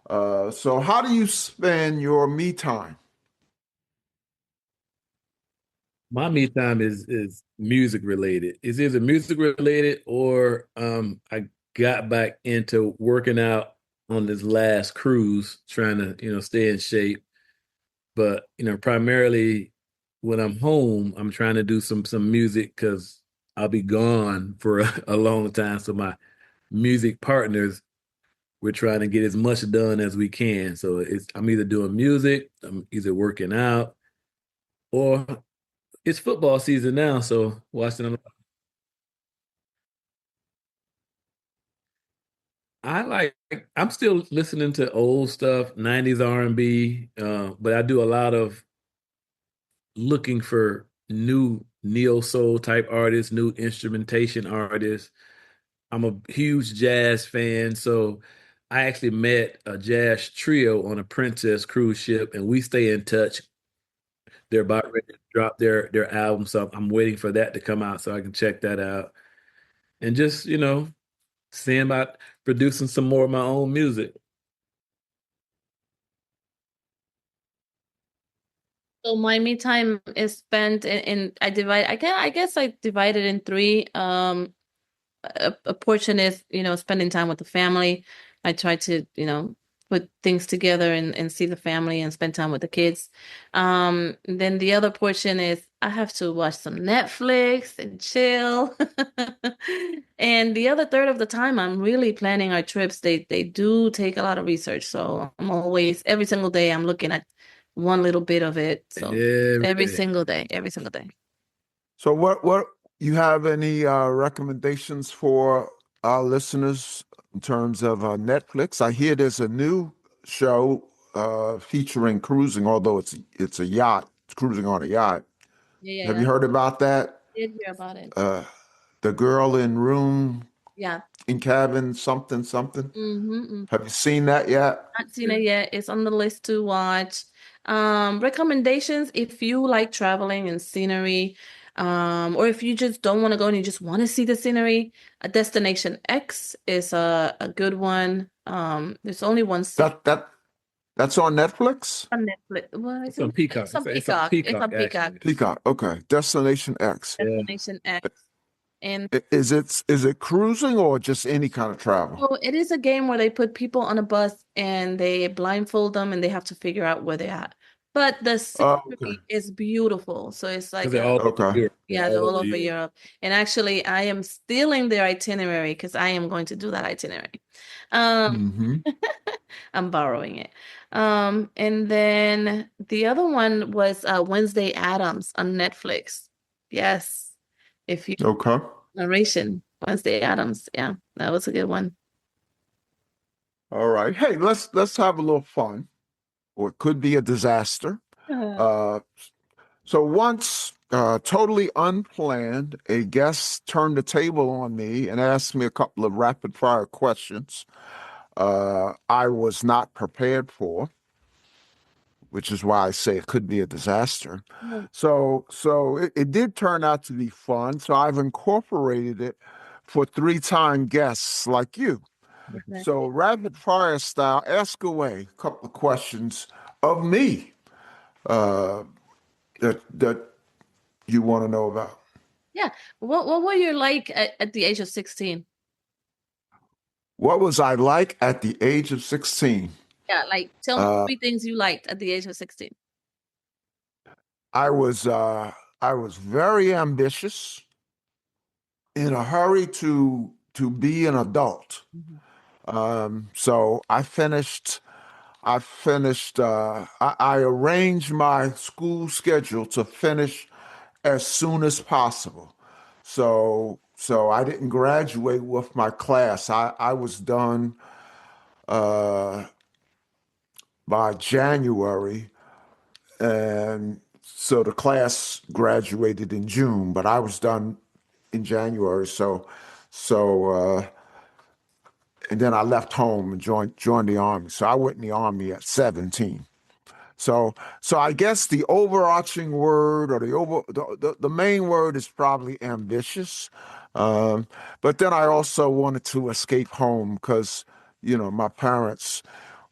So how do you spend your me time? My me time is music related. It's either music related or I got back into working out on this last cruise, trying to, stay in shape. But, primarily when I'm home, I'm trying to do some music because I'll be gone for a long time. So my music partners, we're trying to get as much done as we can. So I'm either doing music, I'm either working out, or it's football season now, so watching. I like. I'm still listening to old stuff, '90s R&B, but I do a lot of looking for new neo soul type artists, new instrumentation artists. I'm a huge jazz fan, so I actually met a jazz trio on a Princess cruise ship, and we stay in touch. They're about ready to drop their album, so I'm waiting for that to come out so I can check that out. And just, seeing about producing some more of my own music. So my me time is spent in I guess I divide it in three. A portion is, spending time with the family. I try to, put things together and see the family and spend time with the kids. Then the other portion is I have to watch some Netflix and chill. And the other third of the time, I'm really planning our trips. They do take a lot of research. So I'm always, every single day, I'm looking at one little bit of it. So Every every day. single day, every single day. So what you have any recommendations for our listeners in terms of Netflix? I hear there's a new show featuring cruising, although it's a yacht, it's cruising on a yacht. Yeah, Have yeah, you heard about that? I did hear about it. Uh, the girl in room Yeah. in cabin something something. Mm-hmm. Have you seen that yet? Not seen it yet. It's on the list to watch. Recommendations if you like traveling and scenery, or if you just don't want to go and you just want to see the scenery, a Destination X is a good one. There's only one season That's on Netflix? on Netflix. Well, It's on Peacock. it's on It's on Peacock. It's Peacock, on Peacock. actually. Peacock. Okay. Destination X. Yeah. Destination X. And Is it cruising or just any kind of travel? so it is a game where they put people on a bus and they blindfold them and they have to figure out where they're at. But the Oh, okay. scenery is beautiful. So it's Because like they're all over Okay. Europe. yeah, All they're all over over Europe. Europe. And actually, I am stealing their itinerary because I am going to do that itinerary. Um, Mm-hmm. I'm borrowing it. And then the other one was Wednesday Addams on Netflix. Yes, if you Okay. narration Wednesday Addams, yeah, that was a good one. All right. Hey, let's have a little fun, or it could be a disaster. Uh, so once, totally unplanned, a guest turned the table on me and asked me a couple of rapid fire questions I was not prepared for, which is why I say it could be a disaster. Oh, So it did turn out to be fun. So I've incorporated it for three-time guests like you. okay. So rapid fire style, ask away a couple of questions of me uh, that you want to know about. Yeah. What were you like at the age of 16? What was I like at the age of 16? Yeah, like tell me Uh, three things you liked at the age of 16. I was uh, I was very ambitious, in a hurry to be an adult. Mhm. So I arranged my school schedule to finish as soon as possible. So I didn't graduate with my class. I was done uh, by January, and so the class graduated in June, but I was done in January. So and then I left home and joined the army. So I went in the army at 17. So I guess the overarching word, or the main word, is probably ambitious. Um, but then I also wanted to escape home because my parents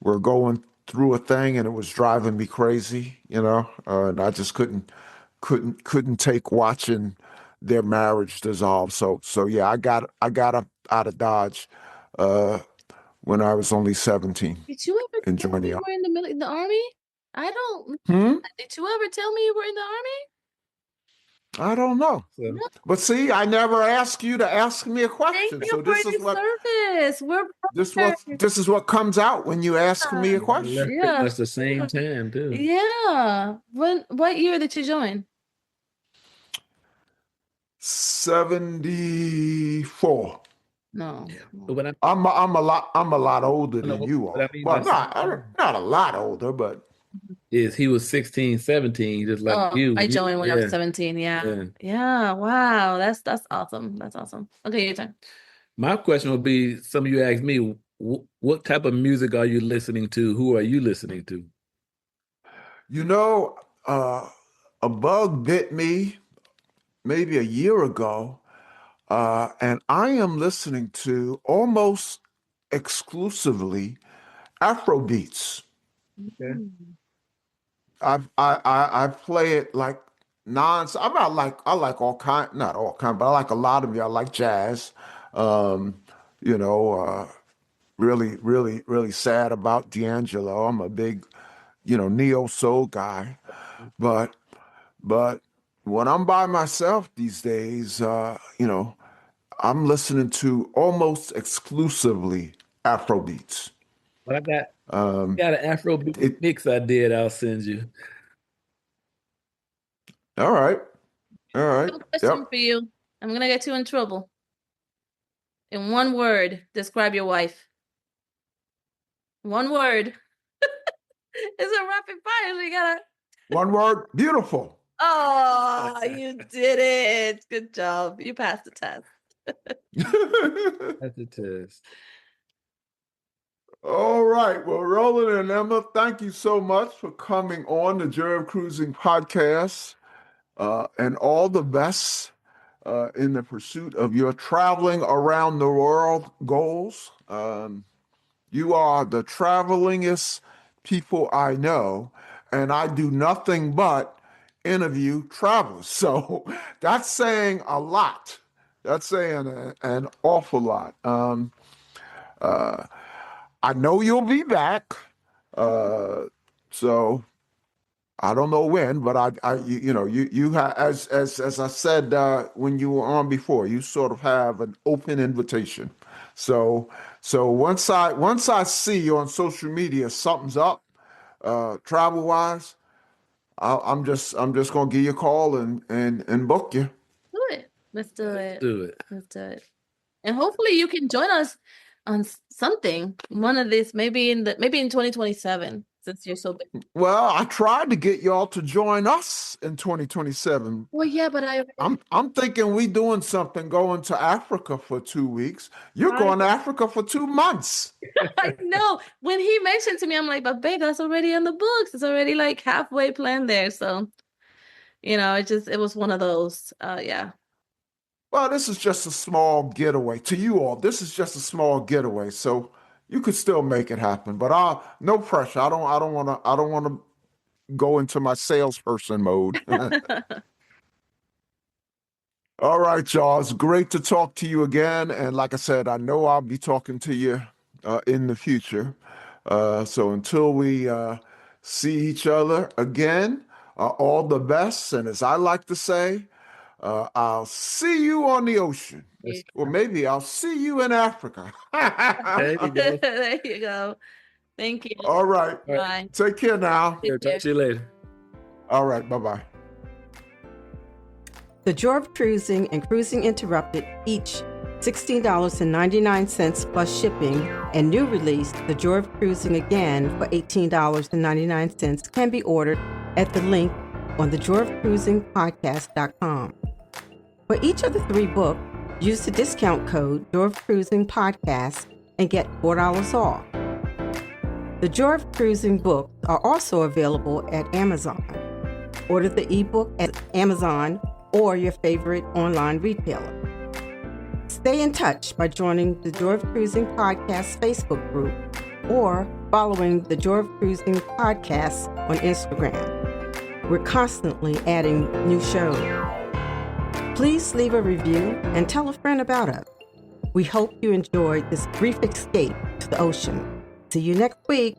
were going through a thing and it was driving me crazy, and I just couldn't take watching their marriage dissolve. So yeah, I got out of Dodge when I was only 17 Did you ever and tell joined me the you army. were in the army? I don't. Hmm? Did you ever tell me you were in the army? I don't know. So No. But see, I never asked you to ask me a Thank question. you So for your service. We're brothers. this is what comes out when you ask me a we left question. pretty Yeah. much the same time too. Yeah. What year did you join? 74. No. But when I I'm a lot older no, than you what I are. mean by Well, not a lot older, but is he was 16, 17, just like Oh, you. I joined when I was Yeah. 17. Yeah. Yeah. Yeah. Wow. That's awesome. That's awesome. Okay, your turn. My question would be, some of you asked me, what type of music are you listening to? Who are you listening to? you know, a bug bit me maybe a year ago, and I am listening to almost exclusively Afro beats. Okay. Mm. I play it like non. I like all kind, not all kind, but I like a lot of it. I like jazz. Um, you know, really sad about D'Angelo. I'm a big, neo soul guy, but but when I'm by myself these days, I'm listening to almost exclusively Afro beats. But I Um, got an Afro it mix I did. I'll send you. all right, all I right, have a question yep. for you. I'm gonna get you in trouble. In one word, describe your wife. One word. It's a rapid fire, so you gotta. One word, beautiful. Oh, you did it. Good job. You passed the test. That's a test. All right. Well, Roland and Emma, thank you so much for coming on the Joy of Cruising podcast, and all the best in the pursuit of your traveling around the world goals. You are the travelingest people I know, and I do nothing but interview travelers. So that's saying a lot. That's saying an awful lot. Uh, I know you'll be back. Uh, so I don't know when, but as I said when you were on before, you sort of have an open invitation. So once I see you on social media, something's up, travel wise, I'm just gonna give you a call and book you. Do it. Let's do it. Do it. Let's do it. And hopefully you can join us on something. One of these, maybe in 2027, since you're so big. Well, I tried to get y'all to join us in 2027. Well, yeah, but I'm thinking we doing something going to Africa for 2 weeks. You're I going to Africa for 2 months. I know. When he mentioned to me, I'm like, but babe, that's already in the books. It's already like halfway planned there. So, it was one of those. Yeah. Well, this is just a small getaway to you all. This is just a small getaway, so you could still make it happen. But no pressure. I don't want to go into my salesperson mode. All right, y'all. It's great to talk to you again. And like I said, I know I'll be talking to you in the future. So until we see each other again, all the best. And as I like to say, I'll see you on the ocean. That's- Or maybe I'll see you in Africa. There you go. There you go. Thank you. All right. All right. Bye. Take care now. Here, talk to you later. All right. Bye bye. The Joy of Cruising and Cruising Interrupted, each $16.99 plus shipping, and new release, The Joy of Cruising Again for $18.99, can be ordered at the link on thejoyofcruisingpodcast.com. For each of the 3 books, use the discount code Joy of Cruising Podcast and get $4 off. The Joy of Cruising books are also available at Amazon. Order the ebook at Amazon or your favorite online retailer. Stay in touch by joining the Joy of Cruising Podcast Facebook group or following the Joy of Cruising Podcast on Instagram. We're constantly adding new shows. Please leave a review and tell a friend about us. We hope you enjoyed this brief escape to the ocean. See you next week.